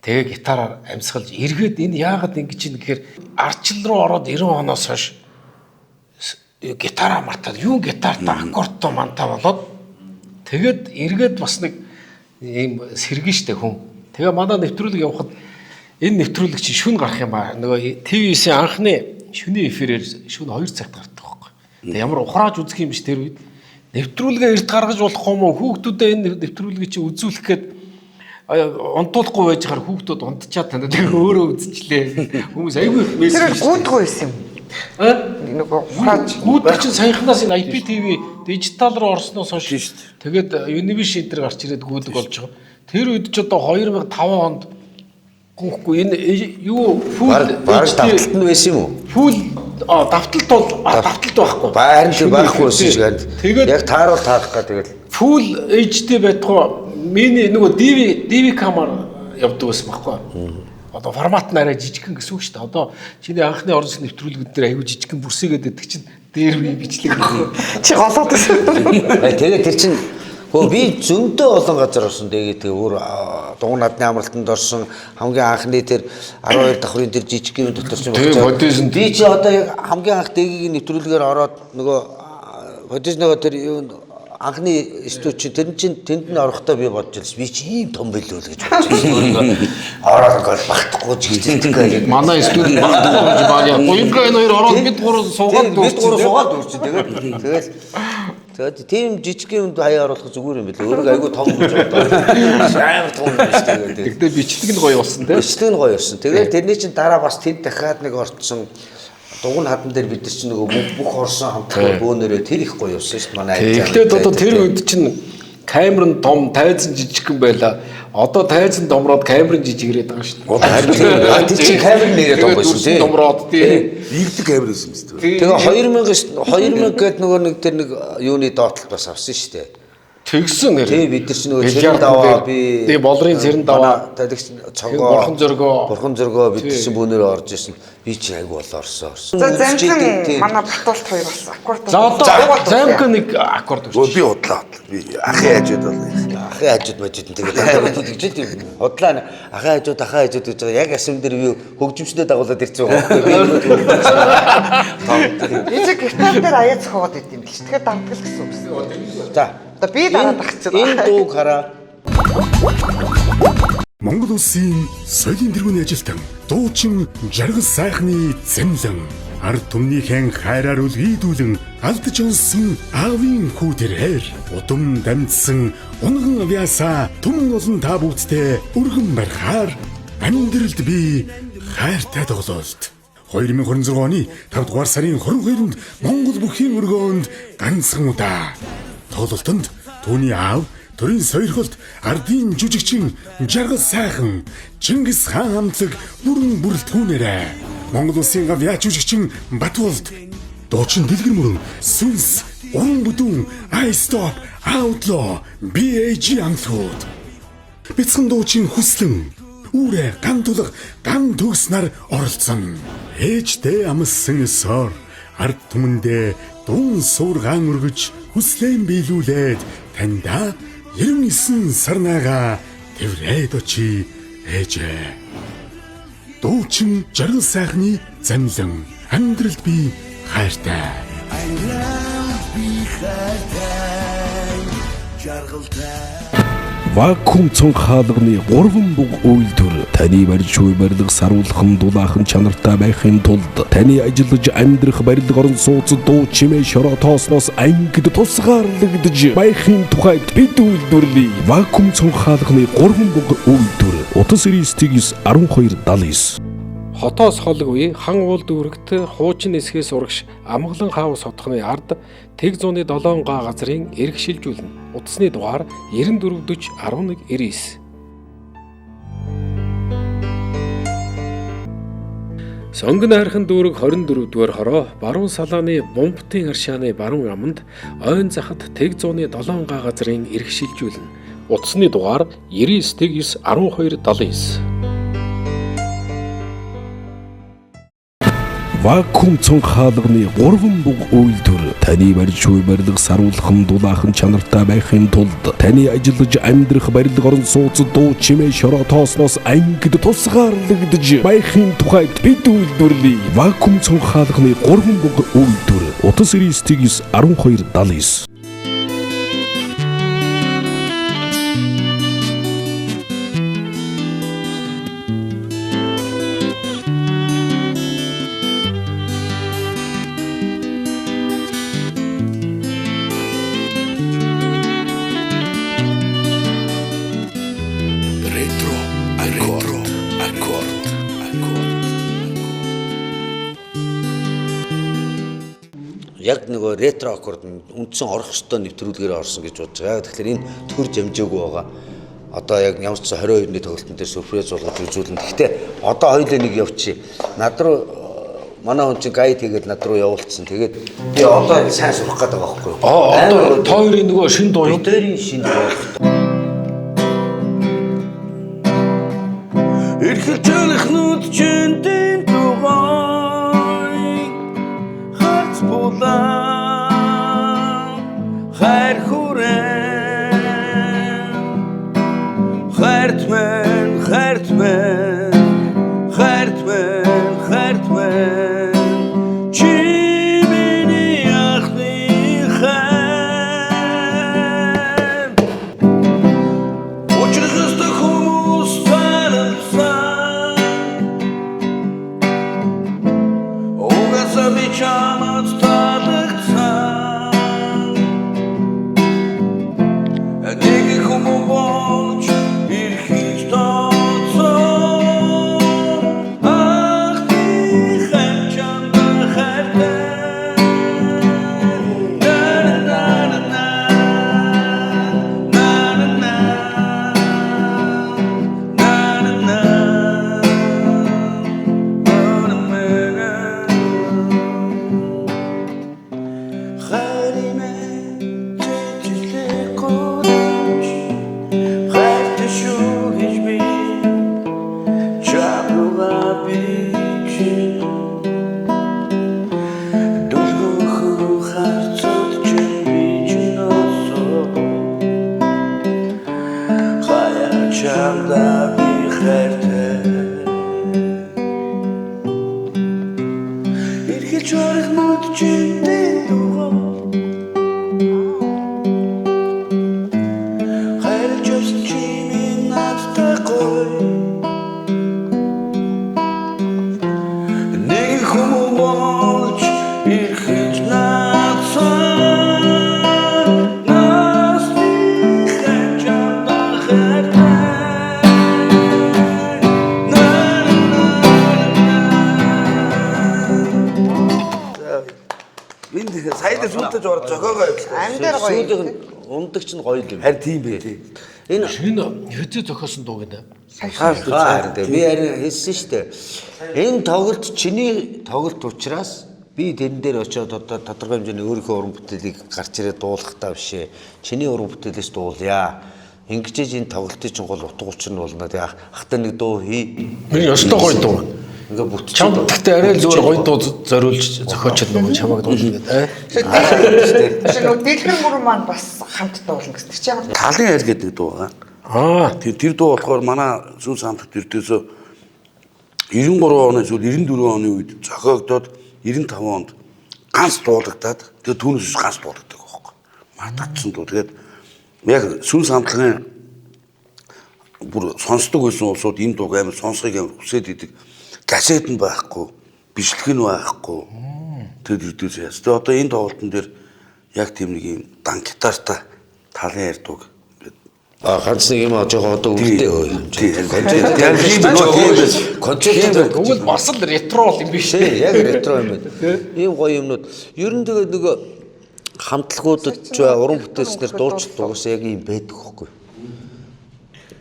тэгээ гитараар амьсгалж эргээд энэ яагаад ингэж юм гэхээр арчил руу ороод 90 оноос хойш гитараа мартаад юу гитартаа аккордтой мантаа болоод тэгээд эргээд бас нэг ийм сэргэн штэ хүн. Тэгээ манай нэвтрүүлэг явахад энэ нэвтрүүлэг чинь шүн гарах юм ба. Нөгөө ТV9-ийн анхны шүний эфирээр шүн 2 цагт гардаг байхгүй. Тэгээ ямар ухрааж үзэх юм биш тэр үед. Нэвтрүүлгээ эрт гаргаж болохгүй мó хүүхдүүдэд энэ нэвтрүүлгийг чинь үзүүлэх гээд унтуулахгүй байж хаар хүүхдүүд унтчаад танаа тэгээ өөрөө үзчихлээ. Хүмүүс айгүй их мессеж Тэр гүйдгүй байсан юм. Нөгөө ухрааж гүйдэг чинь саяхнаас энэ IPTV дижитал руу орсноос хойш тэгээд Univision дээр гарч ирээд гүйдэг болж байгаа. Тэр үед ч одоо 2005 онд гүхгүй энэ юу фул давталт нь байсан юм уу? Фул давталт бол давталт байхгүй. Харин тэр байхгүй байсан шиг байна. Тэгээд яг тааруул таах гэх тэгэл фул HD байтугай миний нөгөө DV камер явдаг байсан байхгүй. Одоо формат нь арай жижигхэн гэсэн үг шүү дээ. Одоо чиний анхны орон зай нэвтрүүлгүүд дээр аюу жижигхэн бүрсээгээд байдаг чинь дээр би бичлэг байхгүй. чи голоод байсан. тэгээ тэр чин би зөндөө олон газар орсон. Тэгээ өөр дугуй надны амралтанд орсон. Хамгийн анхны тэр 12 давхрын тэр жижигхэн дотор чинь бодсон. Би чи одоо яг хамгийн анх дэгийн нэвтрүүлгээр ороод нөгөө бодисного тэр анхны стуч тэр чин тэнд нь орохдоо би бодож байсан. Би чи ийм том билүү л гэж бодож байсан. Ороод ингээд багтахгүй жигтэй. Манай студент багтахгүй гэж баая. Буянга энэ хоёр ороод бид гурав суугаад дүүрч. Тэгээд тийм жижигхэн хүнд хаяа оруулах зүгээр юм билээ. Өөрөө айгүй том гэж бодлоо. Амар том биш тэгээд. Тэгтээ бичлэг нь гоё болсон тийм. Бичлэг нь гоё болсон. Тэгээд тэрний чинь дараа бас тэнд дахиад нэг орцсон дугуй хадан дээр бид нар чинь нөгөө бүх орсон хамтлагаа бөөнөрөө тэр их гоё болсон шүү дээ манай айлчаа. Тэгэхдээ одоо тэр үед чинь камер нь том, тайзан жижигхэн байла. Одоо тайзан домроод камер нь жижигрээд байгаа шүү дээ. Харин тэр чинь камер нэрээ том байсан тий. Домроод тий. Ийгдэг камер байсан юм шүү дээ. Тэгээ 2000 гээд нөгөө нэг тэр нэг юуны доотлолт бас авсан шүү дээ. Тэгсэн нэр. Тий бид нар чинь нөгөө цэрэн даваа би тий болрын цэрэн даваа тэгс цогоо бурхан зөргөө бид чинь бөөнөрөө орж исэн. Би чи айгу болоо орсон. За замхан манай Батуулт хоёр бас аккорд. За одоо замхан нэг аккорд өгч. Би удлаа. Би ахын хажууд бол. Ахын хажууд бажид тэгээд гэж тийм удлаа ахын хажууд гэж байгаа. Яг асам дээр би хөгжимчдээ дагуулад ирсэн байгаа байхгүй. Би чи гитар дээр аяа зохиогоод идэв юм биш. Тэгэхээр дардгал гэсэн үг гэсэн. За одоо би дараад ахчихсан. Энэ дууг хараа. Монгол Улсын соёлын тэргүүний ажилтан дуучин жаргал сайхны зэмлэн ард түмнийхэн хайраар үлгийдүүлэн алдаж онсон аавын хүү тэрээр удам дамжсан унган авьяасаа түмэн олон та бүгдтэй өргөн барихаар амьдралд би хайртай тоглолт 2026 оны 5 дугаар сарын 22-нд Монгол бүхийн өргөөнд ганцхан удаа тоглолтод түүний аав төрийн сойрхолд ардын жүжигчин жаргал сайхан Чингис хаан хамтлаг бүрэн бүрэлдэхүүнээрээ Монгол улсын гавьяа жүжигчин Батболд дуучин дэлгэр мөрөн сүнс уран бүдүүн I Stop Outlaw BAG амтлууд бяцхан дуучин хүслэн үүрэ ган тулах ган төгс нар оролцсон ээжтэй амссан ёсоор ард түмэндээ дун суургаан өргөж хүслэн биелүүлээд таньда 99 сарнага тэврээд очи ээжээ дуучин жаргал сайхны замлан амьдралд би хайртай Вакуум цонх хаалганы 3 буг үйлдвэр таны барьж буй барилга саруулхан дулаахан чанартай байхын тулд таны ажиллаж амьдрах барилга орон сууцад дуу чимээ шороо тоосноос ангид тусгаарлагдж байхын тухайд бид үйлдвэрлэе. Вакуум цонх хаалганы 3 буг үйлдвэр утас 991279 Хотоос холг үе хан уул дүүрэгт хуучин эсхээс урагш амгалан хаус хотхны ард тэг зууны 7 га газрын эрх шилжүүлнэ. Утасны дугаар 94401199. Сонгон хайрхан дүүрэг 24-р хороо баруун салааны бомбтын аршааны баруун аманд ойн захад тэг зууны 7 га газрын эрх шилжүүлнэ. Утасны дугаар 991279. Вакуум цонх хаалганы 3 буг үйлдвэр таны барьж буй барилга саруулхан дулаахан чанартай байхын тулд таны ажиллаж амьдрах барилга орон сууцад дуу чимээ шороо тоосноос ангид тусгаарлагдж байхын тухайд бид үйлдвэрлэе. Вакуум цонх хаалганы 3 буг үйлдвэр утас 991279 Яг нөгөө ретро аккорд үндсэн орох ёстой нэвтрүүлгээр орсон гэж бодож байгаа. Яг тэгэхээр энэ төр жамжаагүй байгаа. Одоо яг ямар ч 22-ны тоглолтын дээр сюрприз болгож үзүүлнэ. Гэхдээ одоо хоёулаа нэг явчих. Над руу манай хүн чинь гайд хийгээд над руу явуулсан. Тэгээд би одоо сайн сурах гээд байгаа байхгүй юу? Одоо та хоёрын нөгөө шин дуу юу? Дээрийн шин дуу. Эрхэлжүүлэх нүд чинтэн тугай харц булаа хайр хүрэн хартмен хартмен хартмен хартмен чимэний ахны хайр учрахста хүмүүс чамд талцсан нэг хүмүүс болж ирхэж тооцсон ах ти хачанд хайртай на на на на на на Энд саяд сүлдэж орж зогоогоо явуулсан. Амьдэр гоё. ундаг чинь гоё юм. Харин тийм бэ тий. Энэ хэдий зохиосон дуу гинэ. харин би харин хэлсэн шүү дээ. Энэ тоглолт чиний тоглолт учраас би тэрэн дээр очиод одоо тодорхой хэмжээний өөрийнхөө уран бүтээлийг гарч ирээд дуулахтаа бишээ. Чиний уран бүтээлээс дуулъя. Ингэж энэ тоглолтын чинь гол утга учир нь болно. Тэгээ ахтай нэг дуу хий. Би ёстой гоё дуу. Ингээ бүтчих. Чамд гэхдээ арай л зүгээр гоё дуу зориулж зохиочод нөгөө чамайг дуулна гэдэг. Тэгэхээр нөгөө дэлгэр мөрөн маань бас хамт дуулна гэсэн. Тэр чинь ямар Талын айл гэдэг дуу байгаа. Тэр дуу болохоор манай Сүнс хамтлагт ердөөсөө 93 оны эсвэл 94 оны үед зохиогдоод 95 онд ганц дуулагдаад тэгээ түүнээс ганц дуулагддаг байхгүй. Мартагдсан дуу. Тэгээд яг Сүнс хамтлагын бүр сонсдог байсан улсууд энэ дууг амар сонсхийг амар хүсээд идэг. Газет нь байхгүй, бичлэг нь байхгүй. Тэгээд ердөөсөө яс. Тэгээд одоо энэ тоглолтын дээр яг тийм нэг юм дан гитартай талын айл дууг Ганц нэг юм жоохон одоо үлдээ хөөе. Концерт тэгвэл бас л ретро юм биш ээ. Яг ретро юм байна. Ийм гоё юмнууд. Ер нь тэгээд нөгөө хамтлагуудад уран бүтээлчнэр дуурчлалт угаасаа яг юм байдаг хөхгүй.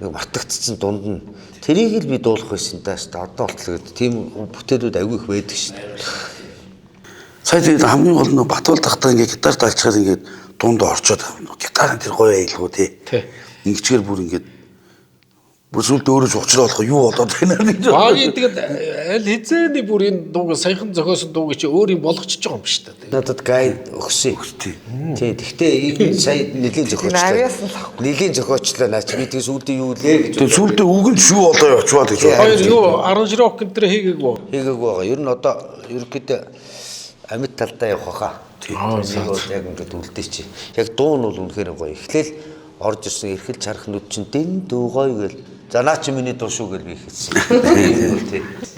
Нэг мартагдсан дунд нь тэрийг л би дуулах байсан даа шүү дээ. Одоо болтлоо гэдэг тийм бүтээлүүд аягүй их байдаг шүү дээ. Сая тэгээд хамгийн гол нь Батбол тахтаа ингээд гитар талчаар ингээд дунд орчоод гитарын тэр гоё айлгуу тий. Ингэчээр бүр ингээд бүр сүлд өөрөө учруулах юу болоод байна гэж. Багийн тэгээд аль хизээний бүр энэ дууг саяхан зохиосон дууг чи өөр юм болгочихж байгаа юм биш үү? Надад гайд өгсөн. Тий. Гэхдээ энэ сая нэлийн зохиочлоо. Нэлийн зохиочлоо наач би тэгс үлдээ юу лээ гэж. Тэгээд сүлдээ үг нь шүү одоо явчваад гэж байна. Хоёр юу аранжировок энэ төр хийгээгүй. Хийгээгүй байгаа. Ер нь одоо ерөөхдөө амьд талдаа явах хаа. Тийм. Яг ингээд үлдээ чи. Яг дуу нь бол үнэхээр гоё. Эхлээл орж ирсэн эрхэл чархнууд чинь дэн дуугой гэл за наа чи миний дуу шүү гэл би хэлсэн.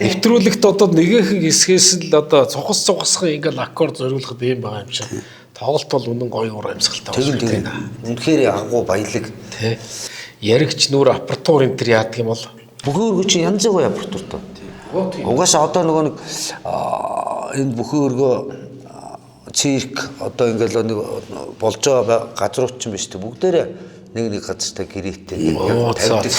Нэвтрүүлэгт одоо нэгэн хэсгээс л одоо цухасхан ингээл аккорд зориулахад юм байгаа юм шиг. Тоглолт бол үнэн гоё ур амьсгалтай байна. Үнэхээр агуу баялаг. Тэ. Яригч нүр апартур энэ төр яадаг юм бол бүхэн өргө чи янз бүр апартуртай. Угаасаа одоо нөгөө нэг энэ бүхэн өргөө цирк одоо ингээл нэг болж байгаа газрууд ч юм биш үү бүгдээрээ нэг газартай гэрээтэй тавьдаг.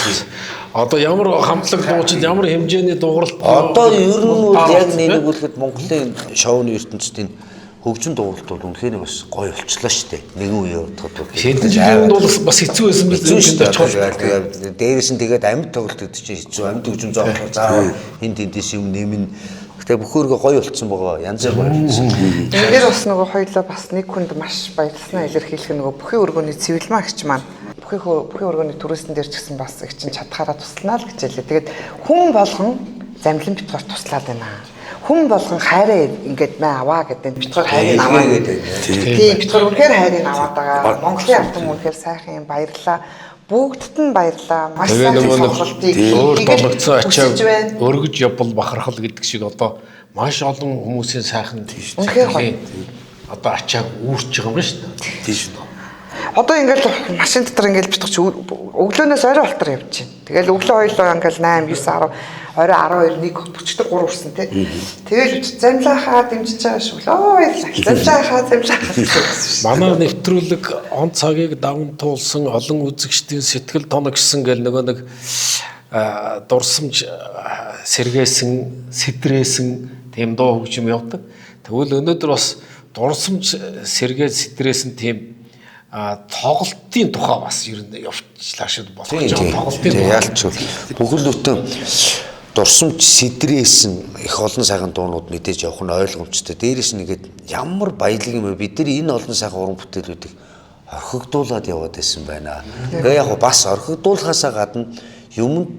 Одоо ямар хамтлаг дуучид ямар хэмжээний дууралт одоо ер нь яг нэг үлгэд Монголын шоуны ертөнцийн хөгжин дууралт бол үнэхээр бас гоё болчлоо шүү дээ. Нэгэн үе явагдаад бол шийдэлд бол бас хэцүү байсан биз дээ. Дээрээс нь тэгээд амьд тоглолт гэдэг чинь хэцүү. Амьд хөгжин зоохоо заа хин тэндээс юм нэмнэ. Гэтэ бүхөөргөө гоё болцсон байгаа. Янз бүр болцсон. Тэгэхээр бас нөгөө хоёулаа бас нэг хүнд маш баярлснаа илэрхийлэх нөгөө бүхий өргөний цэвэрлмаа гिच маань бүхий өргөний түрээсэн дээр ч гэсэн бас их чинь чадхаараа туслана л гэж хэлээ. Тэгээд хүн болгон замлин битгаар туслаад байна. Хүн болгон хайраа ингээд мэ аваа гэдэг битгаар хайрыг аваа гэдэг. Тийм битгаар үнэхээр хайрыг аваад байгаа. Монголын ард түмэн үнэхээр сайхан юм баярлаа. Бүгдд нь баярлаа. Маш сайхан сонголтыг өөр болгоцсон ачааг өргөж явбал бахархал гэдэг шиг одоо маш олон хүмүүсийн сайхан тийш. Үнэхээр гоё. Одоо ачааг үүрч байгаа юм байна шүү дээ. Тийш. Одоо ингээл машин дотор ингээл битгч өглөөнөөс орой болтор явж байна. Тэгэл өглөө хоёлоо ингээл 8 9 10 орой 12 1 өчтөр 3 урсан тий. Тэгэл замлаахаа дэмжиж байгаа шүү. Өө баярлалаа. Замлаахаа. Манай нэвтрүүлэг он цагийг даван туулсан олон үзэгчдийн сэтгэл тоногсон гэл нөгөө нэг дурсамж сэргээсэн, сэтрээсэн тийм дуу хөгжим явдаг. Тэгвэл өнөөдөр бас дурсамж сэргээд сэтрээсэн тийм тоглолтын тухай бас ер нь явчлаа шүү болох гэж байгаа. Тоглолтын ялч бүхэл бүтэн дурсамж сэтрээсэн их олон сайхан дуунууд мэдээж явах нь ойлгомжтой. Дээрээс нэгээд ямар баялаг юм бэ? Бид нар энэ олон сайхан уран бүтээлүүдийг орхигдуулаад яваад байсан байна. Тэгээ яг бас орхигдуулахаасаа гадна юмд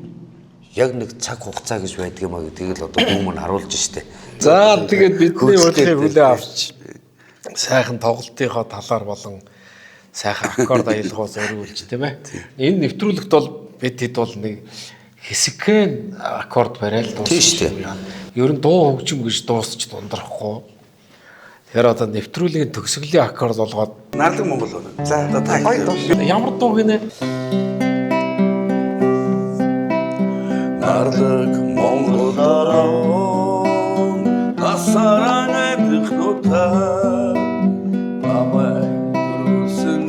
яг нэг цаг хугацаа гэж байдаг юм а гэдгийг л одоо хүмүүс харуулж штэ. За тэгээд бидний урилгыг хүлээ авч сайхан тоглолтынхоо талаар болон сайхан аккорд аялгаа зориулж тийм ээ. Энэ нэвтрүүлэгт бол бид хэд бол нэг хэсэгхэн аккорд барайл дууссан. Ер нь дуу хөгжим гэж дуусч дундрахгүй. Тэгэхээр одоо нэвтрүүлгийн төгсгөлийн аккорд болгоод Нардаг Монгол байна. За гоё дуу. Ямар дуу гинэ? Нардаг Монгол орон тасаран эдэх нутаг бабай дөрүүлсэн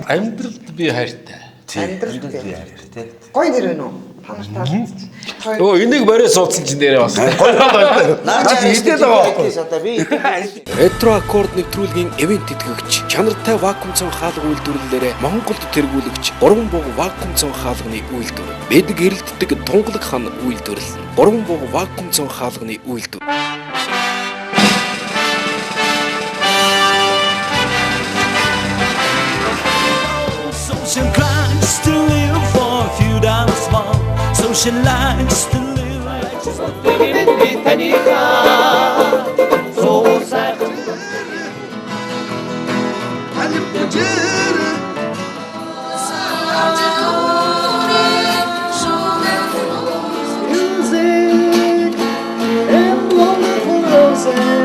Амьдралд би хайртай. Амьдрал тий. Гоё нэр вэ нүү? Та нар таалагдчих. Өө энийг морой суудсан чинь нэрээ бас. Наач идэл байгаа байхгүй. Одоо би Ретро аккорд нэвтрүүлгийн ивент тэтгэгч, чанартай вакуум цон хаалга үйлдвэрлэлээр Монголд тэргүүлэгч 3 буг вакуум цон хаалганы үйлдвэр. Бид гэрэлтдэг тунгалаг хан үйлдвэрлэл. 3 буг вакуум цон хаалганы үйлдвэр. Social climbs to live for a few dollars more. Social likes to live. Music and wonderful roses.